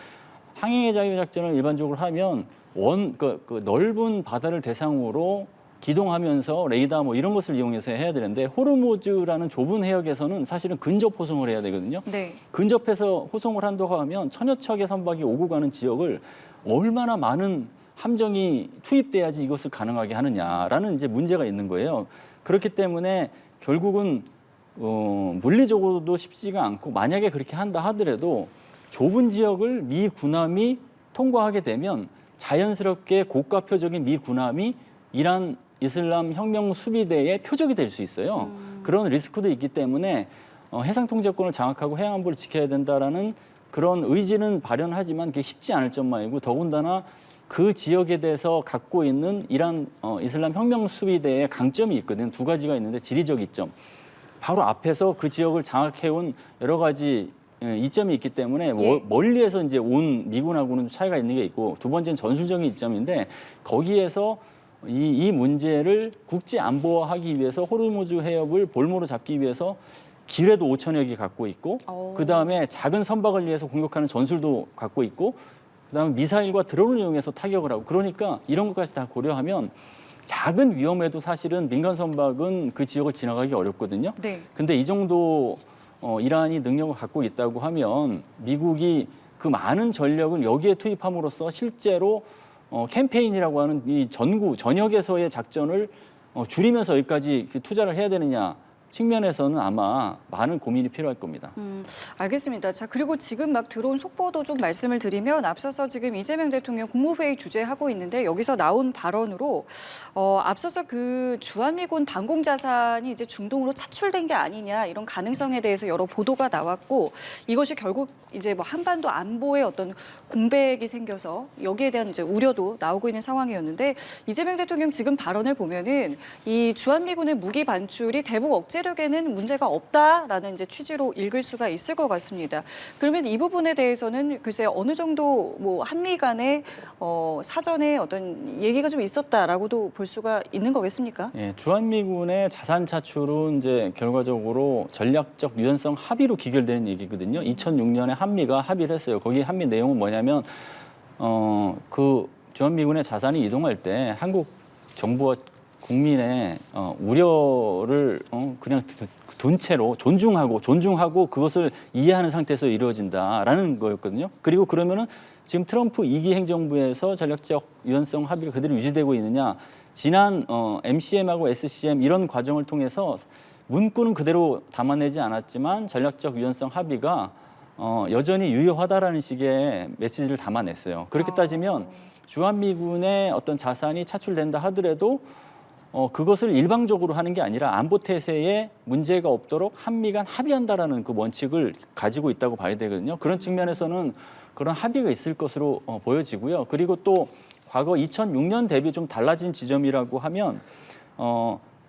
항행의 자유작전을 일반적으로 하면 그 넓은 바다를 대상으로 기동하면서 레이더 뭐 이런 것을 이용해서 해야 되는데 호르무즈라는 좁은 해역에서는 사실은 근접 호송을 해야 되거든요. 네. 근접해서 호송을 한다고 하면 천여 척의 선박이 오고 가는 지역을 얼마나 많은 함정이 투입돼야지 이것을 가능하게 하느냐라는 이제 문제가 있는 거예요. 그렇기 때문에 결국은 물리적으로도 쉽지가 않고 만약에 그렇게 한다 하더라도 좁은 지역을 미 군함이 통과하게 되면 자연스럽게 고가표적인 미 군함이 이란 이슬람 혁명 수비대의 표적이 될 수 있어요. 그런 리스크도 있기 때문에 해상 통제권을 장악하고 해양 안보를 지켜야 된다라는 그런 의지는 발현하지만 그게 쉽지 않을 점만이고 더군다나 그 지역에 대해서 갖고 있는 이란 이슬람 혁명 수비대의 강점이 있거든요. 두 가지가 있는데 지리적 이점. 바로 앞에서 그 지역을 장악해온 여러 가지 이점이 있기 때문에 멀리에서 이제 온 미군하고는 차이가 있는 게 있고 두 번째는 전술적인 이점인데 거기에서 이 문제를 국제 안보화하기 위해서 호르무즈 해협을 볼모로 잡기 위해서 기뢰도 5,000여 개 갖고 있고 그다음에 작은 선박을 위해서 공격하는 전술도 갖고 있고 그다음에 미사일과 드론을 이용해서 타격을 하고 그러니까 이런 것까지 다 고려하면 작은 위험에도 사실은 민간 선박은 그 지역을 지나가기 어렵거든요. 네. 근데 이 정도 이란이 능력을 갖고 있다고 하면 미국이 그 많은 전력을 여기에 투입함으로써 실제로 캠페인이라고 하는 이 전역에서의 작전을 줄이면서 여기까지 투자를 해야 되느냐 측면에서는 아마 많은 고민이 필요할 겁니다. 알겠습니다. 자, 그리고 지금 막 들어온 속보도 좀 말씀을 드리면 앞서서 지금 이재명 대통령 국무회의 주재하고 있는데 여기서 나온 발언으로 앞서서 그 주한미군 방공 자산이 이제 중동으로 차출된 게 아니냐 이런 가능성에 대해서 여러 보도가 나왔고 이것이 결국 이제 뭐 한반도 안보에 어떤 공백이 생겨서 여기에 대한 이제 우려도 나오고 있는 상황이었는데 이재명 대통령 지금 발언을 보면은 이 주한미군의 무기 반출이 대북 억제력에는 문제가 없다라는 이제 취지로 읽을 수가 있을 것 같습니다. 그러면 이 부분에 대해서는 글쎄 어느 정도 뭐 한미 간에 사전에 어떤 얘기가 좀 있었다라고도 볼 수가 있는 거겠습니까? 예, 주한미군의 자산 차출은 이제 결과적으로 전략적 유연성 합의로 기결된 얘기거든요. 2006년에 한미가 합의를 했어요. 거기 합의 내용은 뭐냐면 그 주한미군의 자산이 이동할 때 한국 정부와 국민의 우려를 그냥 둔 채로 존중하고 그것을 이해하는 상태에서 이루어진다라는 거였거든요. 그리고 그러면은 지금 트럼프 2기 행정부에서 전략적 유연성 합의가 그대로 유지되고 있느냐? 지난 MCM하고 SCM 이런 과정을 통해서 문구는 그대로 담아내지 않았지만 전략적 유연성 합의가 여전히 유효하다라는 식의 메시지를 담아냈어요. 그렇게 따지면 주한미군의 어떤 자산이 차출된다 하더라도 그것을 일방적으로 하는 게 아니라 안보 태세에 문제가 없도록 한미 간 합의한다라는 그 원칙을 가지고 있다고 봐야 되거든요. 그런 측면에서는 그런 합의가 있을 것으로 보여지고요. 그리고 또 과거 2006년 대비 좀 달라진 지점이라고 하면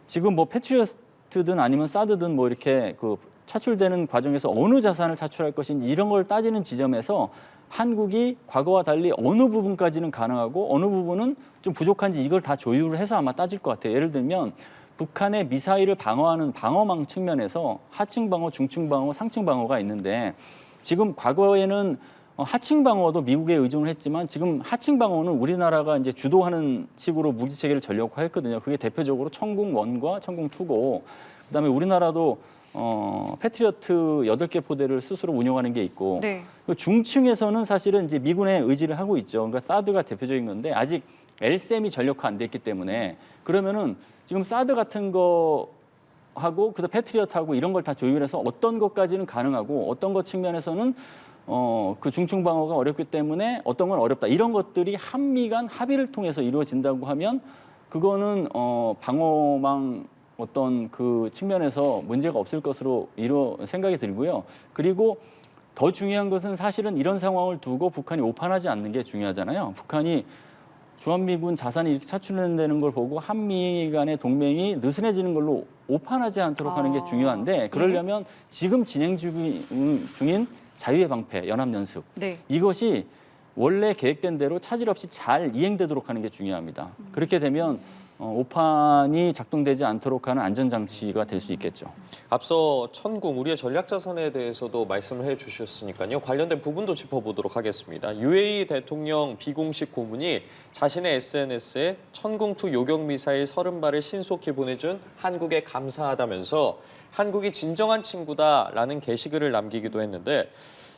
지금 뭐 패트리어트든 아니면 사드든 뭐 이렇게 그 차출되는 과정에서 어느 자산을 차출할 것인지 이런 걸 따지는 지점에서 한국이 과거와 달리 어느 부분까지는 가능하고 어느 부분은 좀 부족한지 이걸 다 조율을 해서 아마 따질 것 같아요. 예를 들면 북한의 미사일을 방어하는 방어망 측면에서 하층 방어, 중층 방어, 상층 방어가 있는데 지금 과거에는 하층 방어도 미국에 의존을 했지만 지금 하층 방어는 우리나라가 이제 주도하는 식으로 무기 체계를 전력화했거든요. 그게 대표적으로 천궁 1과 천궁 2고 그다음에 우리나라도 패트리어트 8개 포대를 스스로 운영하는 게 있고 네. 중층에서는 사실은 이제 미군의 의지를 하고 있죠. 그러니까 사드가 대표적인 건데 아직 LSM이 전력화 안 됐기 때문에 그러면은 지금 사드 같은 거 하고 그다음 패트리어트하고 이런 걸 다 조율해서 어떤 것까지는 가능하고 어떤 것 측면에서는 그 중층 방어가 어렵기 때문에 어떤 건 어렵다. 이런 것들이 한미 간 합의를 통해서 이루어진다고 하면 그거는 방어망 어떤 그 측면에서 문제가 없을 것으로 생각이 들고요. 그리고 더 중요한 것은 사실은 이런 상황을 두고 북한이 오판하지 않는 게 중요하잖아요. 북한이 주한미군 자산이 이렇게 차출된다는 걸 보고 한미 간의 동맹이 느슨해지는 걸로 오판하지 않도록 하는 게 중요한데 그러려면 지금 진행 중인 자유의 방패 연합연습 네. 이것이 원래 계획된 대로 차질 없이 잘 이행되도록 하는 게 중요합니다. 그렇게 되면 오판이 작동되지 않도록 하는 안전장치가 될 수 있겠죠. 앞서 천궁, 우리의 전략자산에 대해서도 말씀을 해주셨으니까요. 관련된 부분도 짚어보도록 하겠습니다. UAE 대통령 비공식 고문이 자신의 SNS에 천궁2 요격미사일 30발을 신속히 보내준 한국에 감사하다면서 한국이 진정한 친구다라는 게시글을 남기기도 했는데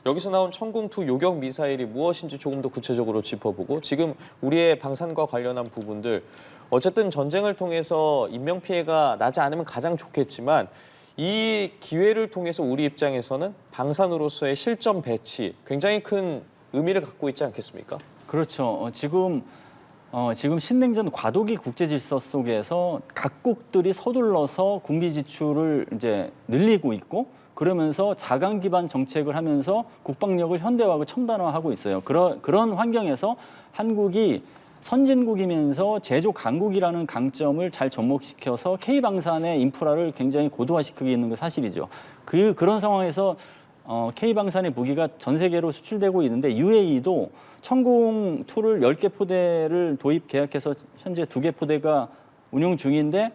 여기서 나온 천궁2 요격 미사일이 무엇인지 조금 더 구체적으로 짚어보고 지금 우리의 방산과 관련한 부분들 어쨌든 전쟁을 통해서 인명피해가 나지 않으면 가장 좋겠지만 이 기회를 통해서 우리 입장에서는 방산으로서의 실전 배치 굉장히 큰 의미를 갖고 있지 않겠습니까? 그렇죠. 지금 신냉전 과도기 국제 질서 속에서 각국들이 서둘러서 군비 지출을 이제 늘리고 있고 그러면서 자강 기반 정책을 하면서 국방력을 현대화하고 첨단화하고 있어요. 그런 환경에서 한국이 선진국이면서 제조 강국이라는 강점을 잘 접목시켜서 K방산의 인프라를 굉장히 고도화시키고 있는 게 사실이죠. 그런 상황에서 K방산의 무기가 전 세계로 수출되고 있는데 UAE도 천궁2를 10개 포대를 도입 계약해서 현재 2개 포대가 운용 중인데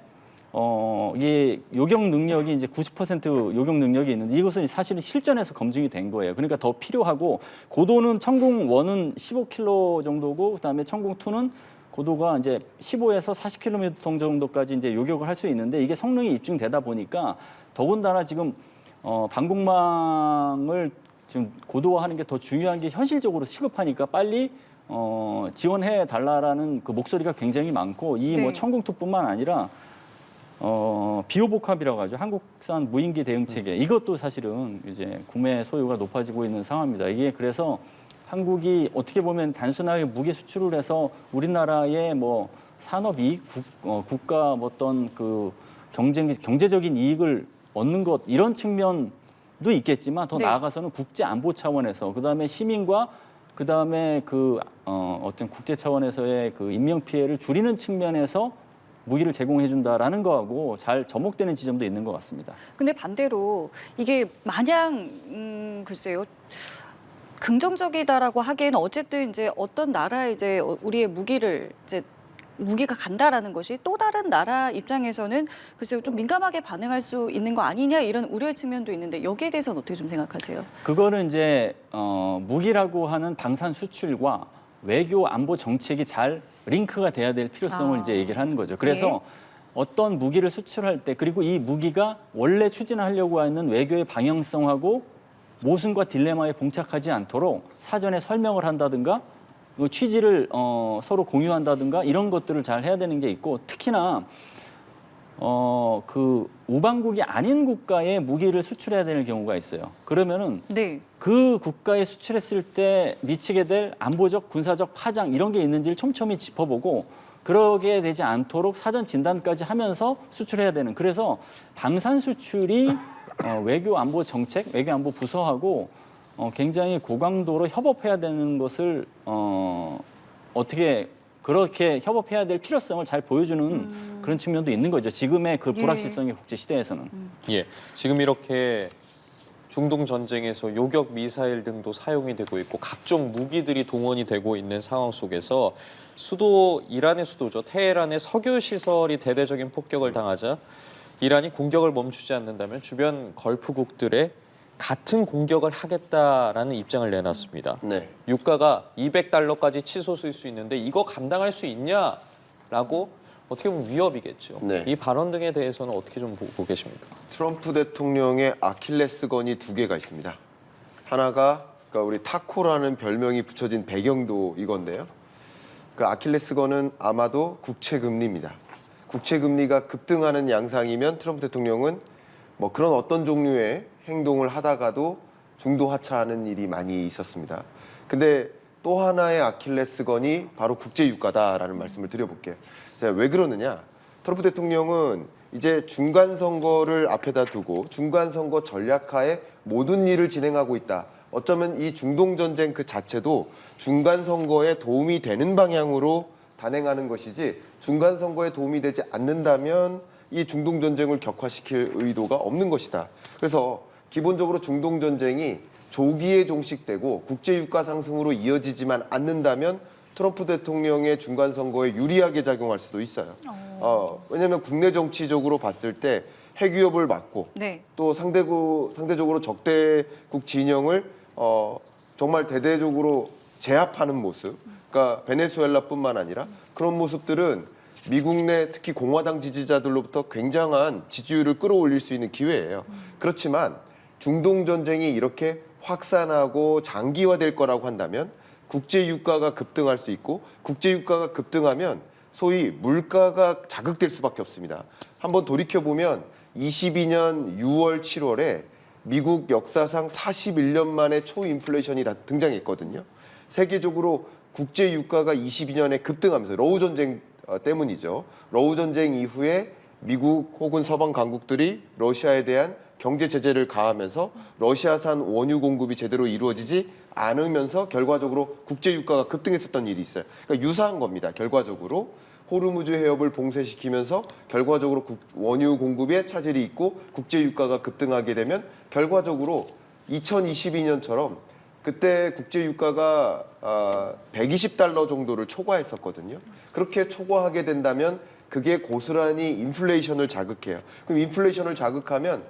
이게 요격 능력이 이제 90% 요격 능력이 있는데 이것은 사실은 실전에서 검증이 된 거예요. 그러니까 더 필요하고 고도는 천궁1은 15km 정도고 그다음에 천궁2는 고도가 이제 15에서 40km 정도까지 이제 요격을 할 수 있는데 이게 성능이 입증되다 보니까 더군다나 지금 방공망을 지금 고도화하는 게 더 중요한 게 현실적으로 시급하니까 빨리 지원해 달라라는 그 목소리가 굉장히 많고 이 뭐 천궁2뿐만 아니라 비호복합이라고 하죠. 한국산 무인기 대응 체계. 이것도 사실은 이제 구매 소요가 높아지고 있는 상황입니다. 이게 그래서 한국이 어떻게 보면 단순하게 무기 수출을 해서 우리나라의 뭐 산업 이익, 국가 어떤 그 경제적인 이익을 얻는 것 이런 측면도 있겠지만 더 나아가서는 국제 안보 차원에서 그다음에 시민과 그다음에 어떤 국제 차원에서의 그 인명 피해를 줄이는 측면에서 무기를 제공해 준다라는 거하고 잘 접목되는 지점도 있는 것 같습니다. 근데 반대로 이게 마냥 글쎄요. 긍정적이다라고 하기에는 어쨌든 이제 어떤 나라에 이제 우리의 무기가 간다라는 것이 또 다른 나라 입장에서는 글쎄요 좀 민감하게 반응할 수 있는 거 아니냐 이런 우려의 측면도 있는데 여기에 대해서는 어떻게 좀 생각하세요? 그거는 이제 무기라고 하는 방산 수출과 외교 안보 정책이 잘 링크가 돼야 될 필요성을 이제 얘기를 하는 거죠. 그래서 어떤 무기를 수출할 때 그리고 이 무기가 원래 추진하려고 하는 외교의 방향성하고 모순과 딜레마에 봉착하지 않도록 사전에 설명을 한다든가 취지를 서로 공유한다든가 이런 것들을 잘 해야 되는 게 있고 특히나 그 우방국이 아닌 국가에 무기를 수출해야 되는 경우가 있어요. 그러면은 그 국가에 수출했을 때 미치게 될 안보적, 군사적 파장 이런 게 있는지를 촘촘히 짚어보고 그러게 되지 않도록 사전 진단까지 하면서 수출해야 되는. 그래서 방산 수출이 외교 안보 정책, 외교 안보 부서하고 굉장히 고강도로 협업해야 되는 것을 어떻게 그렇게 협업해야 될 필요성을 잘 보여주는 그런 측면도 있는 거죠. 지금의 그 불확실성의 국제 시대에서는. 예, 지금 이렇게 중동 전쟁에서 요격 미사일 등도 사용이 되고 있고 각종 무기들이 동원이 되고 있는 상황 속에서 이란의 수도죠. 테헤란의 석유 시설이 대대적인 폭격을 당하자 이란이 공격을 멈추지 않는다면 주변 걸프국들의 같은 공격을 하겠다라는 입장을 내놨습니다. 유가가 $200까지 치솟을 수 있는데 이거 감당할 수 있냐라고 어떻게 보면 위협이겠죠. 이 발언 등에 대해서는 어떻게 좀 보고 계십니까? 트럼프 대통령의 아킬레스건이 2개가 있습니다. 하나가 그러니까 우리 타코라는 별명이 붙여진 배경도 이건데요. 그 아킬레스건은 아마도 국채금리입니다. 국채금리가 급등하는 양상이면 트럼프 대통령은 뭐 그런 어떤 종류의 행동을 하다가도 중도 하차하는 일이 많이 있었습니다. 근데 또 하나의 아킬레스건이 바로 국제 유가다라는 말씀을 드려볼게요. 자, 왜 그러느냐? 트럼프 대통령은 이제 중간 선거를 앞에다 두고 중간 선거 전략하에 모든 일을 진행하고 있다. 어쩌면 이 중동 전쟁 그 자체도 중간 선거에 도움이 되는 방향으로 단행하는 것이지 중간 선거에 도움이 되지 않는다면 이 중동 전쟁을 격화시킬 의도가 없는 것이다. 그래서 기본적으로 중동 전쟁이 조기에 종식되고 국제 유가 상승으로 이어지지만 않는다면 트럼프 대통령의 중간 선거에 유리하게 작용할 수도 있어요. 왜냐하면 국내 정치적으로 봤을 때 핵위협을 막고 네. 또 상대적으로 적대국 진영을 정말 대대적으로 제압하는 모습, 그러니까 베네수엘라뿐만 아니라 그런 모습들은 미국 내 특히 공화당 지지자들로부터 굉장한 지지율을 끌어올릴 수 있는 기회예요. 그렇지만 중동 전쟁이 이렇게 확산하고 장기화될 거라고 한다면 국제 유가가 급등할 수 있고 국제 유가가 급등하면 소위 물가가 자극될 수밖에 없습니다. 한번 돌이켜 보면 22년 6월, 7월에 미국 역사상 41년 만에 초인플레이션이 등장했거든요. 세계적으로 국제 유가가 22년에 급등하면서 러우 전쟁 때문이죠. 러우 전쟁 이후에 미국 혹은 서방 강국들이 러시아에 대한 경제 제재를 가하면서 러시아산 원유 공급이 제대로 이루어지지 않으면서 결과적으로 국제 유가가 급등했었던 일이 있어요. 그러니까 유사한 겁니다. 결과적으로 호르무즈 해협을 봉쇄시키면서 결과적으로 원유 공급에 차질이 있고 국제 유가가 급등하게 되면 결과적으로 2022년처럼 그때 국제 유가가 120달러 정도를 초과했었거든요. 그렇게 초과하게 된다면 그게 고스란히 인플레이션을 자극해요. 그럼 인플레이션을 자극하면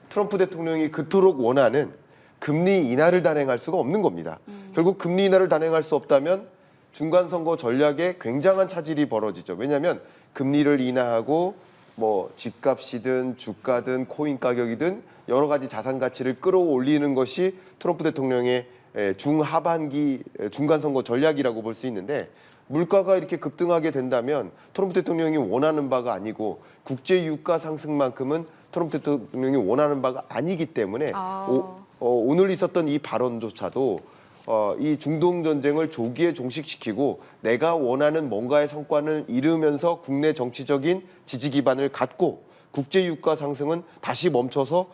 트럼프 대통령이 그토록 원하는 금리 인하를 단행할 수가 없는 겁니다. 결국 금리 인하를 단행할 수 없다면 중간 선거 전략에 굉장한 차질이 벌어지죠. 왜냐하면 금리를 인하하고 뭐 집값이든 주가든 코인 가격이든 여러 가지 자산 가치를 끌어올리는 것이 트럼프 대통령의 중하반기 중간 선거 전략이라고 볼 수 있는데 물가가 이렇게 급등하게 된다면 트럼프 대통령이 원하는 바가 아니고 국제 유가 상승만큼은 트럼프 대통령이 원하는 바가 아니기 때문에 오늘 있었던 이 발언조차도 이 중동 전쟁을 조기에 종식시키고 내가 원하는 뭔가의 성과를 이루면서 국내 정치적인 지지 기반을 갖고 국제 유가 상승은 다시 멈춰서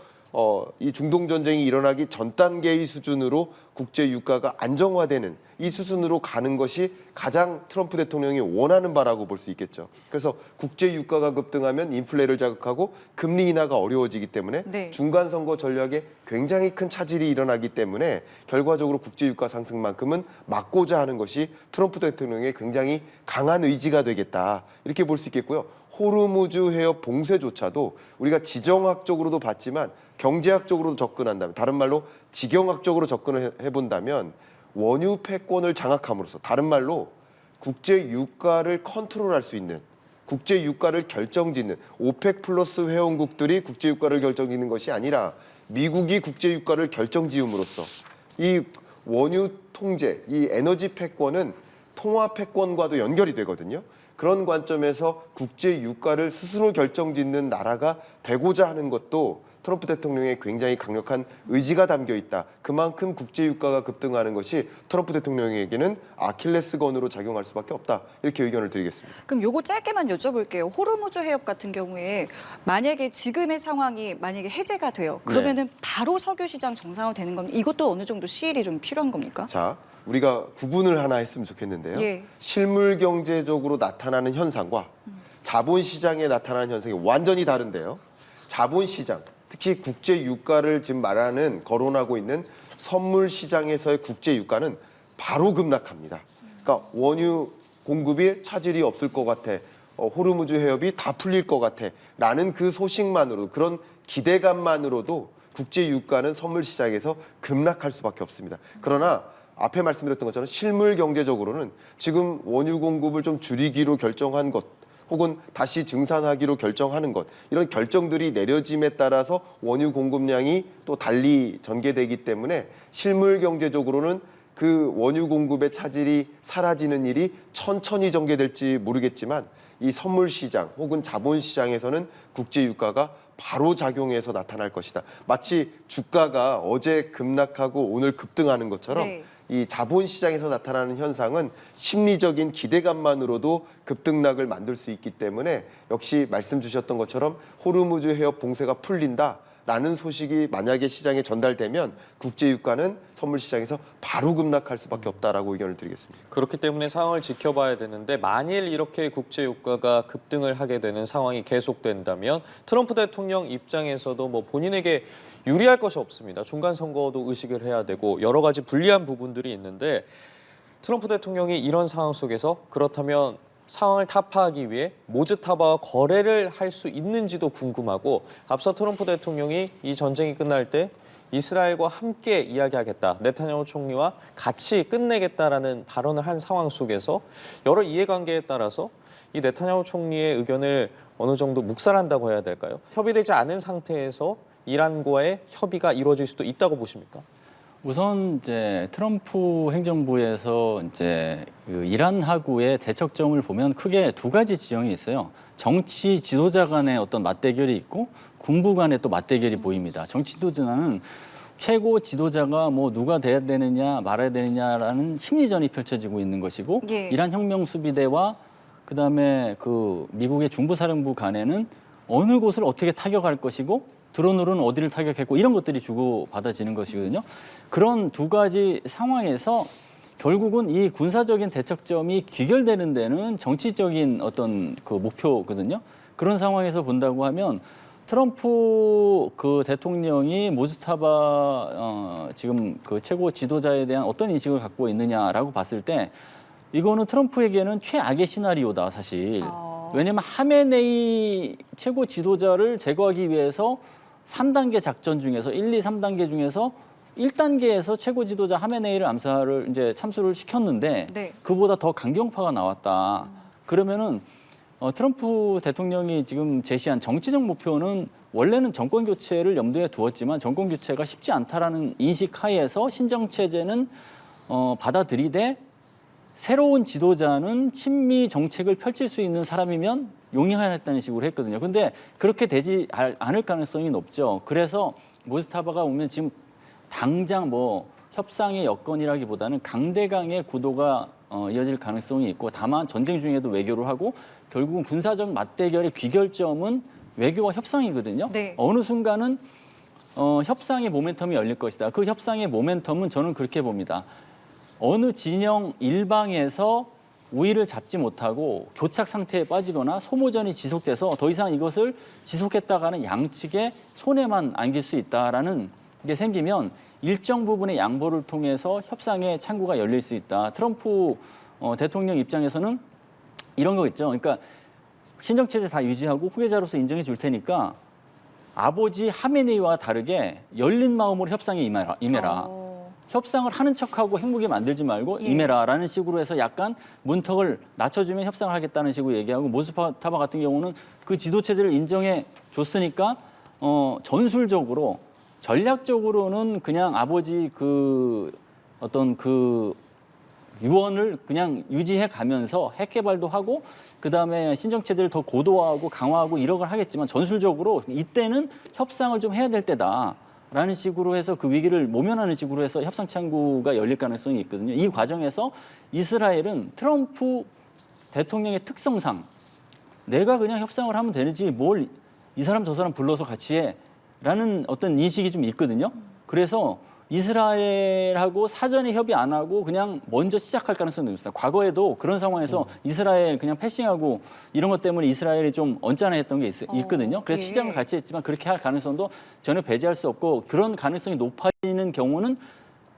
이 중동 전쟁이 일어나기 전 단계의 수준으로 국제 유가가 안정화되는 이 수준으로 가는 것이 가장 트럼프 대통령이 원하는 바라고 볼 수 있겠죠. 그래서 국제 유가가 급등하면 인플레를 자극하고 금리 인하가 어려워지기 때문에 네. 중간 선거 전략에 굉장히 큰 차질이 일어나기 때문에 결과적으로 국제 유가 상승만큼은 막고자 하는 것이 트럼프 대통령의 굉장히 강한 의지가 되겠다. 이렇게 볼 수 있겠고요. 호르무즈 해협 봉쇄조차도 우리가 지정학적으로도 봤지만 경제학적으로도 접근한다면, 다른 말로 지경학적으로 접근을 해본다면 원유 패권을 장악함으로써, 다른 말로 국제 유가를 컨트롤할 수 있는, 국제 유가를 결정짓는 오펙 플러스 회원국들이 국제 유가를 결정짓는 것이 아니라 미국이 국제 유가를 결정지음으로써 이 원유 통제, 이 에너지 패권은 통화 패권과도 연결이 되거든요. 그런 관점에서 국제 유가를 스스로 결정짓는 나라가 되고자 하는 것도 트럼프 대통령의 굉장히 강력한 의지가 담겨 있다. 그만큼 국제 유가가 급등하는 것이 트럼프 대통령에게는 아킬레스건으로 작용할 수밖에 없다. 이렇게 의견을 드리겠습니다. 그럼 요거 짧게만 여쭤볼게요. 호르무즈 해협 같은 경우에 만약에 지금의 상황이 만약에 해제가 돼요. 그러면은 바로 석유 시장 정상화되는 겁니다. 이것도 어느 정도 시일이 좀 필요한 겁니까? 자, 우리가 구분을 하나 했으면 좋겠는데요. 예. 실물 경제적으로 나타나는 현상과 자본 시장에 나타나는 현상이 완전히 다른데요. 자본 시장, 특히 국제 유가를 지금 말하는 거론하고 있는 선물 시장에서의 국제 유가는 바로 급락합니다. 그러니까 원유 공급이 차질이 없을 것 같아, 호르무즈 해협이 다 풀릴 것 같아 라는 그 소식만으로도, 그런 기대감만으로도 국제 유가는 선물 시장에서 급락할 수밖에 없습니다. 그러나 앞에 말씀드렸던 것처럼 실물 경제적으로는 지금 원유 공급을 좀 줄이기로 결정한 것, 혹은 다시 증산하기로 결정하는 것, 이런 결정들이 내려짐에 따라서 원유 공급량이 또 달리 전개되기 때문에 실물 경제적으로는 그 원유 공급의 차질이 사라지는 일이 천천히 전개될지 모르겠지만 이 선물 시장 혹은 자본 시장에서는 국제 유가가 바로 작용해서 나타날 것이다. 마치 주가가 어제 급락하고 오늘 급등하는 것처럼 네. 이 자본 시장에서 나타나는 현상은 심리적인 기대감만으로도 급등락을 만들 수 있기 때문에 역시 말씀 주셨던 것처럼 호르무즈 해협 봉쇄가 풀린다라는 소식이 만약에 시장에 전달되면 국제 유가는 선물 시장에서 바로 급락할 수밖에 없다라고 의견을 드리겠습니다. 그렇기 때문에 상황을 지켜봐야 되는데 만일 이렇게 국제 유가가 급등을 하게 되는 상황이 계속된다면 트럼프 대통령 입장에서도 뭐 본인에게 유리할 것이 없습니다. 중간 선거도 의식을 해야 되고 여러 가지 불리한 부분들이 있는데 트럼프 대통령이 이런 상황 속에서 그렇다면 상황을 타파하기 위해 모즈타바와 거래를 할 수 있는지도 궁금하고 앞서 트럼프 대통령이 이 전쟁이 끝날 때 이스라엘과 함께 이야기하겠다, 네타냐후 총리와 같이 끝내겠다라는 발언을 한 상황 속에서 여러 이해관계에 따라서 이 네타냐후 총리의 의견을 어느 정도 묵살한다고 해야 될까요? 협의되지 않은 상태에서 이란과의 협의가 이루어질 수도 있다고 보십니까? 우선 이제 트럼프 행정부에서 이제 그 이란하고의 대척점을 보면 크게 두 가지 지형이 있어요. 정치 지도자 간의 어떤 맞대결이 있고 군부 간의 또 맞대결이 보입니다. 정치 지도자는 최고 지도자가 뭐 누가 돼야 되느냐 말아야 되느냐라는 심리전이 펼쳐지고 있는 것이고 예. 이란 혁명 수비대와 그다음에 그 미국의 중부사령부 간에는 어느 곳을 어떻게 타격할 것이고 드론으로는 어디를 타격했고 이런 것들이 주고받아지는 것이거든요. 그런 두 가지 상황에서 결국은 이 군사적인 대척점이 귀결되는 데는 정치적인 어떤 그 목표거든요. 그런 상황에서 본다고 하면 트럼프 그 대통령이 모즈타바 지금 그 최고 지도자에 대한 어떤 인식을 갖고 있느냐라고 봤을 때 이거는 트럼프에게는 최악의 시나리오다 사실. 왜냐하면 하메네이 최고 지도자를 제거하기 위해서 3단계 작전 중에서 1, 2, 3단계 중에서 1단계에서 최고 지도자 하메네이를 암살을 이제 참수를 시켰는데 네. 그보다 더 강경파가 나왔다. 그러면은 트럼프 대통령이 지금 제시한 정치적 목표는 원래는 정권 교체를 염두에 두었지만 정권 교체가 쉽지 않다라는 인식 하에서 신정 체제는 받아들이되 새로운 지도자는 친미 정책을 펼칠 수 있는 사람이면 용인하겠다는 식으로 했거든요. 근데 그렇게 되지 않을 가능성이 높죠. 그래서 모즈타바가 오면 지금 당장 뭐 협상의 여건이라기보다는 강대강의 구도가 이어질 가능성이 있고 다만 전쟁 중에도 외교를 하고 결국은 군사적 맞대결의 귀결점은 외교와 협상이거든요. 네. 어느 순간은 협상의 모멘텀이 열릴 것이다. 그 협상의 모멘텀은 저는 그렇게 봅니다. 어느 진영 일방에서 우위를 잡지 못하고 교착 상태에 빠지거나 소모전이 지속돼서 더 이상 이것을 지속했다가는 양측의 손해만 안길 수 있다라는 게 생기면 일정 부분의 양보를 통해서 협상의 창구가 열릴 수 있다. 트럼프 대통령 입장에서는 이런 거 있죠. 그러니까 신정체제 다 유지하고 후계자로서 인정해 줄 테니까 아버지 하메네이와 다르게 열린 마음으로 협상에 임해라. 협상을 하는 척하고 행복에 만들지 말고 임해라라는 식으로 해서 약간 문턱을 낮춰주면 협상을 하겠다는 식으로 얘기하고 모즈타바 같은 경우는 그 지도체제를 인정해 줬으니까 전술적으로 전략적으로는 그냥 아버지 그 어떤 그 유언을 그냥 유지해 가면서 핵 개발도 하고 그다음에 신정체제를 더 고도화하고 강화하고 이런 걸 하겠지만 전술적으로 이때는 협상을 좀 해야 될 때다. 라는 식으로 해서 그 위기를 모면하는 식으로 해서 협상 창구가 열릴 가능성이 있거든요. 이 과정에서 이스라엘은 트럼프 대통령의 특성상 내가 그냥 협상을 하면 되는지 뭘 이 사람 저 사람 불러서 같이 해 라는 어떤 인식이 좀 있거든요. 그래서 이스라엘하고 사전에 협의 안 하고 그냥 먼저 시작할 가능성이 있습니다. 과거에도 그런 상황에서 이스라엘 그냥 패싱하고 이런 것 때문에 이스라엘이 좀 언짢아했던 게 있거든요. 그래서 시장을 같이 했지만 그렇게 할 가능성도 전혀 배제할 수 없고 그런 가능성이 높아지는 경우는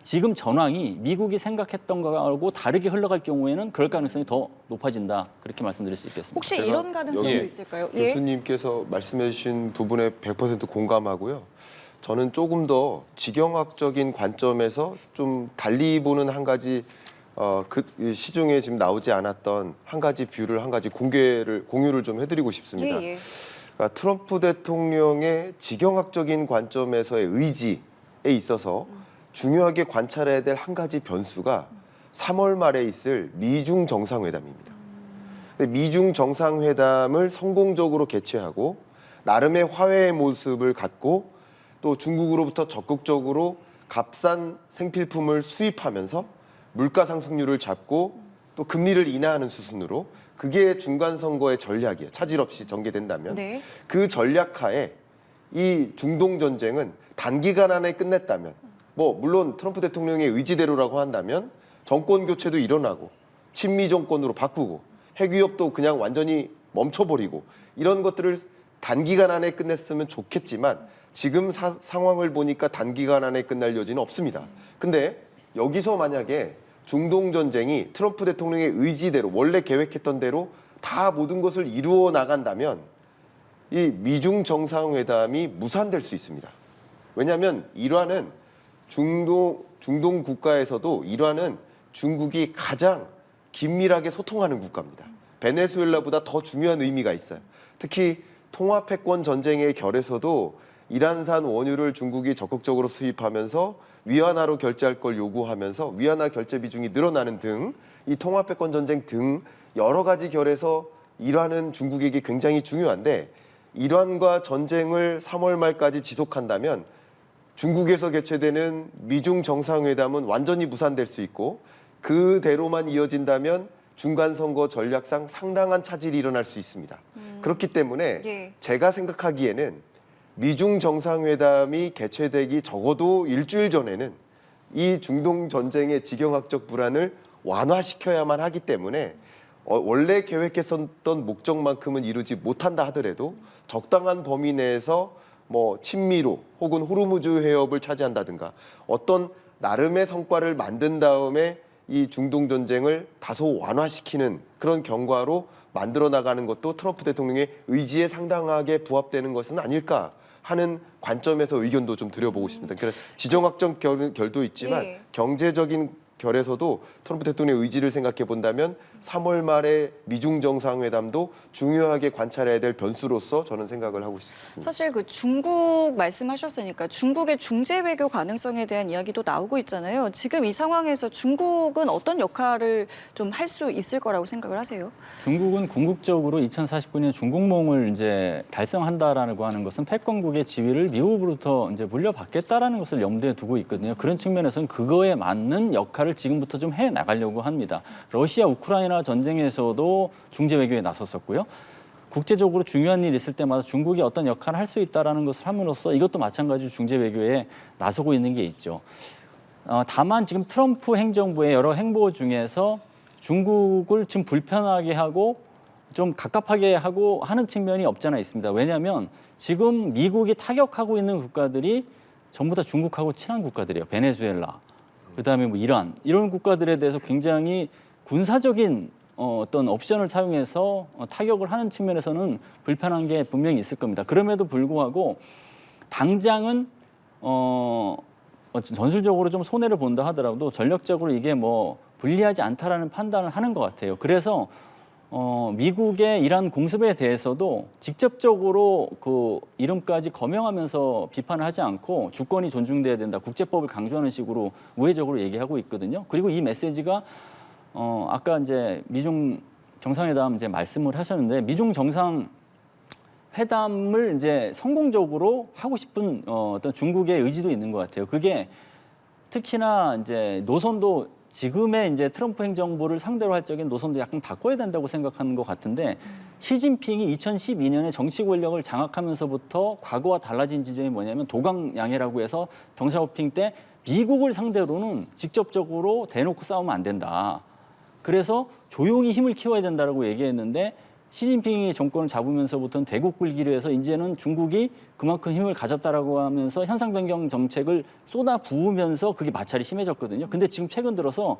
지금 전황이 미국이 생각했던 거하고 다르게 흘러갈 경우에는 그럴 가능성이 더 높아진다. 그렇게 말씀드릴 수 있겠습니다. 혹시 이런 가능성도 여기 있을까요? 교수님께서 말씀해 주신 부분에 100% 공감하고요. 저는 조금 더 지경학적인 관점에서 좀 달리 보는 한 가지 그 시중에 지금 나오지 않았던 한 가지 뷰를 한 가지 공유를 좀 해드리고 싶습니다. 그러니까 트럼프 대통령의 지경학적인 관점에서의 의지에 있어서 중요하게 관찰해야 될 한 가지 변수가 3월 말에 있을 미중 정상회담입니다. 미중 정상회담을 성공적으로 개최하고 나름의 화해의 모습을 갖고 또 중국으로부터 적극적으로 값싼 생필품을 수입하면서 물가 상승률을 잡고 또 금리를 인하하는 수순으로 그게 중간 선거의 전략이에요. 차질 없이 전개된다면 네. 그 전략하에 이 중동 전쟁은 단기간 안에 끝냈다면 뭐 물론 트럼프 대통령의 의지대로라고 한다면 정권 교체도 일어나고 친미 정권으로 바꾸고 핵위협도 그냥 완전히 멈춰버리고 이런 것들을 단기간 안에 끝냈으면 좋겠지만 지금 상황을 보니까 단기간 안에 끝날 여지는 없습니다. 근데 여기서 만약에 중동 전쟁이 트럼프 대통령의 의지대로 원래 계획했던 대로 다 모든 것을 이루어 나간다면 이 미중 정상회담이 무산될 수 있습니다. 왜냐하면 이란은 중동 국가에서도 이란은 중국이 가장 긴밀하게 소통하는 국가입니다. 베네수엘라보다 더 중요한 의미가 있어요. 특히 통화패권 전쟁의 결에서도 이란산 원유를 중국이 적극적으로 수입하면서 위안화로 결제할 걸 요구하면서 위안화 결제 비중이 늘어나는 등 이 통화패권 전쟁 등 여러 가지 결에서 이란은 중국에게 굉장히 중요한데 이란과 전쟁을 3월 말까지 지속한다면 중국에서 개최되는 미중 정상회담은 완전히 무산될 수 있고 그대로만 이어진다면 중간 선거 전략상 상당한 차질이 일어날 수 있습니다. 그렇기 때문에 예. 제가 생각하기에는 미중 정상회담이 개최되기 적어도 일주일 전에는 이 중동 전쟁의 지경학적 불안을 완화시켜야만 하기 때문에 원래 계획했었던 목적만큼은 이루지 못한다 하더라도 적당한 범위 내에서 뭐 친미로 혹은 호르무즈 해협을 차지한다든가 어떤 나름의 성과를 만든 다음에 이 중동 전쟁을 다소 완화시키는 그런 경과로 만들어 나가는 것도 트럼프 대통령의 의지에 상당하게 부합되는 것은 아닐까 하는 관점에서 의견도 좀 드려보고 싶습니다. 그래서 지정학적 결도 있지만 예. 경제적인 결에서도 트럼프 대통령의 의지를 생각해 본다면 3월 말에 미중 정상회담도 중요하게 관찰해야 될 변수로서 저는 생각을 하고 있습니다. 사실 그 중국 말씀하셨으니까 중국의 중재 외교 가능성에 대한 이야기도 나오고 있잖아요. 지금 이 상황에서 중국은 어떤 역할을 좀 할 수 있을 거라고 생각을 하세요? 중국은 궁극적으로 2049년 중국몽을 이제 달성한다라고 하는 것은 패권국의 지위를 미국으로부터 이제 물려받겠다라는 것을 염두에 두고 있거든요. 그런 측면에서는 그거에 맞는 역할을 지금부터 좀 해 나가려고 합니다. 러시아 우크라이나 전쟁에서도 중재 외교에 나섰었고요. 국제적으로 중요한 일이 있을 때마다 중국이 어떤 역할을 할 수 있다라는 것을 함으로써 이것도 마찬가지로 중재 외교에 나서고 있는 게 있죠. 다만 지금 트럼프 행정부의 여러 행보 중에서 중국을 좀 불편하게 하고 좀 갑갑하게 하고 하는 측면이 없지 않아 있습니다. 왜냐하면 지금 미국이 타격하고 있는 국가들이 전부 다 중국하고 친한 국가들이에요. 베네수엘라, 그다음에 뭐 이란 이런 국가들에 대해서 굉장히 군사적인 어떤 옵션을 사용해서 타격을 하는 측면에서는 불편한 게 분명히 있을 겁니다. 그럼에도 불구하고 당장은 전술적으로 좀 손해를 본다 하더라도 전략적으로 이게 뭐 불리하지 않다라는 판단을 하는 것 같아요. 그래서 미국의 이란 공습에 대해서도 직접적으로 그 이름까지 거명하면서 비판을 하지 않고 주권이 존중돼야 된다, 국제법을 강조하는 식으로 우회적으로 얘기하고 있거든요. 그리고 이 메시지가 아까 이제 미중 정상회담 이제 말씀을 하셨는데 미중 정상회담을 이제 성공적으로 하고 싶은 어떤 중국의 의지도 있는 것 같아요. 그게 특히나 이제 노선도 지금의 이제 트럼프 행정부를 상대로 할 적인 노선도 약간 바꿔야 된다고 생각하는 것 같은데 시진핑이 2012년에 정치 권력을 장악하면서부터 과거와 달라진 지점이 뭐냐면 도강양해라고 해서 덩샤오핑 때 미국을 상대로는 직접적으로 대놓고 싸우면 안 된다. 그래서 조용히 힘을 키워야 된다라고 얘기했는데 시진핑이 정권을 잡으면서부터는 대국 굴기로 해서 이제는 중국이 그만큼 힘을 가졌다라고 하면서 현상 변경 정책을 쏟아 부으면서 그게 마찰이 심해졌거든요. 근데 지금 최근 들어서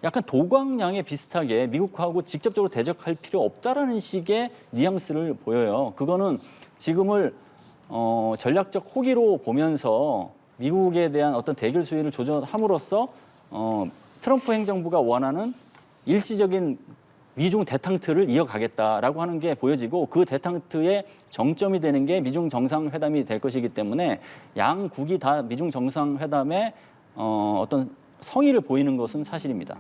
약간 도광양에 비슷하게 미국하고 직접적으로 대적할 필요 없다라는 식의 뉘앙스를 보여요. 그거는 지금을 전략적 호기로 보면서 미국에 대한 어떤 대결 수위를 조절함으로써 트럼프 행정부가 원하는 일시적인 미중 대탕트를 이어가겠다라고 하는 게 보여지고 그 대탕트의 정점이 되는 게 미중 정상회담이 될 것이기 때문에 양국이 다 미중 정상회담에 어떤 성의를 보이는 것은 사실입니다.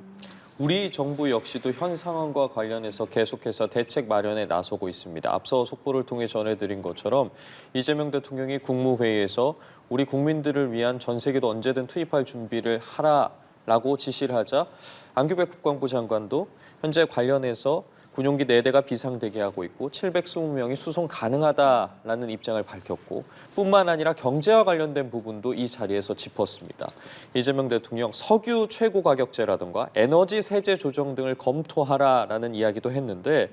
우리 정부 역시도 현 상황과 관련해서 계속해서 대책 마련에 나서고 있습니다. 앞서 속보를 통해 전해드린 것처럼 이재명 대통령이 국무회의에서 우리 국민들을 위한 전세기도 언제든 투입할 준비를 하라 하라라고 지시를 하자 안규백 국방부 장관도 현재 관련해서 군용기 4대가 비상대기하고 있고 720명이 수송 가능하다라는 입장을 밝혔고 뿐만 아니라 경제와 관련된 부분도 이 자리에서 짚었습니다. 이재명 대통령 석유 최고 가격제라든가 에너지 세제 조정 등을 검토하라라는 이야기도 했는데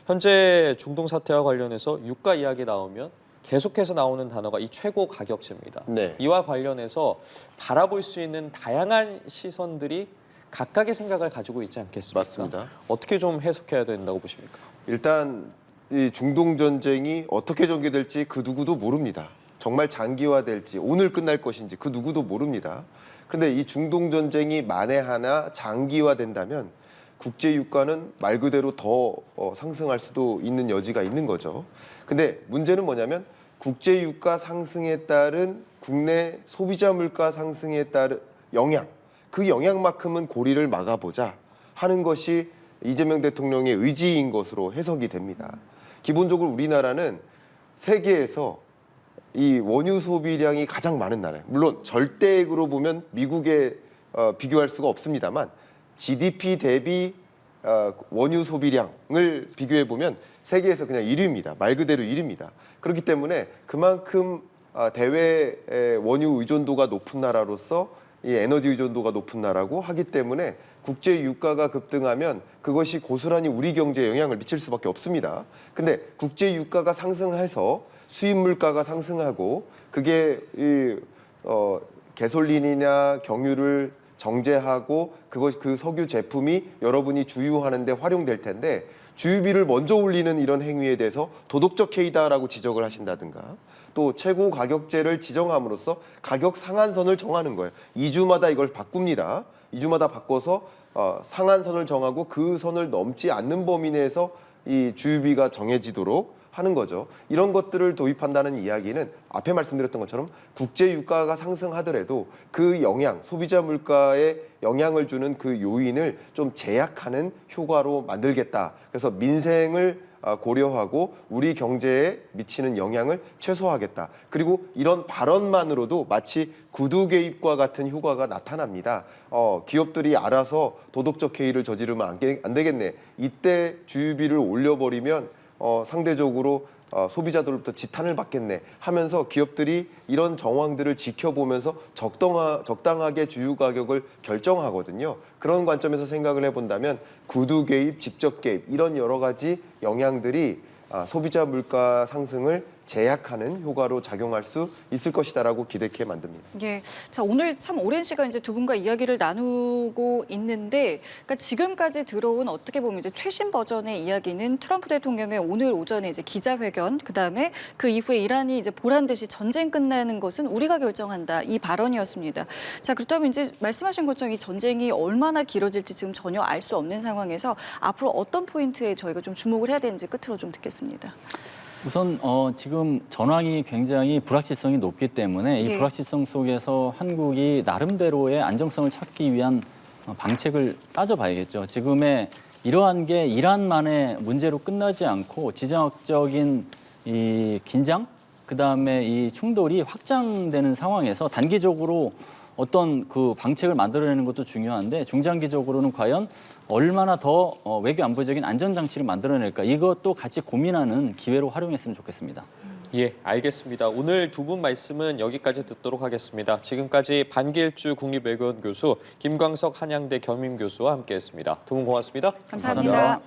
현재 중동 사태와 관련해서 유가 이야기 나오면 계속해서 나오는 단어가 이 최고 가격제입니다. 네. 이와 관련해서 바라볼 수 있는 다양한 시선들이 각각의 생각을 가지고 있지 않겠습니까? 맞습니다. 어떻게 좀 해석해야 된다고 보십니까? 일단 이 중동 전쟁이 어떻게 전개될지 그 누구도 모릅니다. 정말 장기화될지 오늘 끝날 것인지 그 누구도 모릅니다. 그런데 이 중동 전쟁이 만에 하나 장기화된다면 국제 유가는 말 그대로 더 상승할 수도 있는 여지가 있는 거죠. 근데 문제는 뭐냐면 국제 유가 상승에 따른 국내 소비자 물가 상승에 따른 영향, 그 영향만큼은 고리를 막아보자 하는 것이 이재명 대통령의 의지인 것으로 해석이 됩니다. 기본적으로 우리나라는 세계에서 이 원유 소비량이 가장 많은 나라예요. 물론 절대액으로 보면 미국에 비교할 수가 없습니다만 GDP 대비 원유 소비량을 비교해 보면 세계에서 그냥 1위입니다. 말 그대로 1위입니다. 그렇기 때문에 그만큼 대외 원유 의존도가 높은 나라로서 이 에너지 의존도가 높은 나라고 하기 때문에 국제 유가가 급등하면 그것이 고스란히 우리 경제에 영향을 미칠 수밖에 없습니다. 근데 국제 유가가 상승해서 수입 물가가 상승하고 그게 가솔린이나 경유를 정제하고 그 석유 제품이 여러분이 주유하는데 활용될 텐데 주유비를 먼저 올리는 이런 행위에 대해서 도덕적 해이다라고 지적을 하신다든가 또 최고 가격제를 지정함으로써 가격 상한선을 정하는 거예요. 2주마다 이걸 바꿉니다. 2주마다 바꿔서 상한선을 정하고 그 선을 넘지 않는 범위 내에서 이 주유비가 정해지도록 하는 거죠. 이런 것들을 도입한다는 이야기는 앞에 말씀드렸던 것처럼 국제 유가가 상승하더라도 그 영향, 소비자 물가에 영향을 주는 그 요인을 좀 제약하는 효과로 만들겠다. 그래서 민생을 고려하고 우리 경제에 미치는 영향을 최소화하겠다. 그리고 이런 발언만으로도 마치 구두 개입과 같은 효과가 나타납니다. 기업들이 알아서 도덕적 해이를 저지르면 안 되겠네. 이때 주유비를 올려버리면 상대적으로 소비자들로부터 지탄을 받겠네 하면서 기업들이 이런 정황들을 지켜보면서 적당하게 주유 가격을 결정하거든요. 그런 관점에서 생각을 해본다면 구두 개입, 직접 개입 이런 여러 가지 영향들이 소비자 물가 상승을 제약하는 효과로 작용할 수 있을 것이다라고 기대케 만듭니다. 예, 자 오늘 참 오랜 시간 이제 두 분과 이야기를 나누고 있는데, 그러니까 지금까지 들어온 어떻게 보면 이제 최신 버전의 이야기는 트럼프 대통령의 오늘 오전에 이제 기자회견, 그 다음에 그 이후에 이란이 이제 보란 듯이 전쟁 끝나는 것은 우리가 결정한다 이 발언이었습니다. 자 그렇다면 이제 말씀하신 것처럼 이 전쟁이 얼마나 길어질지 지금 전혀 알 수 없는 상황에서 앞으로 어떤 포인트에 저희가 좀 주목을 해야 되는지 끝으로 좀 듣겠습니다. 우선 지금 전황이 굉장히 불확실성이 높기 때문에 이 네. 불확실성 속에서 한국이 나름대로의 안정성을 찾기 위한 방책을 따져봐야겠죠. 지금의 이러한 게 이란만의 문제로 끝나지 않고 지정학적인 이 긴장, 그다음에 이 충돌이 확장되는 상황에서 단기적으로 어떤 그 방책을 만들어내는 것도 중요한데 중장기적으로는 과연 얼마나 더 외교 안보적인 안전장치를 만들어낼까, 이것도 같이 고민하는 기회로 활용했으면 좋겠습니다. 예, 알겠습니다. 오늘 두 분 말씀은 여기까지 듣도록 하겠습니다. 지금까지 반길주 국립외교원 교수, 김광석 한양대 겸임교수와 함께했습니다. 두 분 고맙습니다. 감사합니다.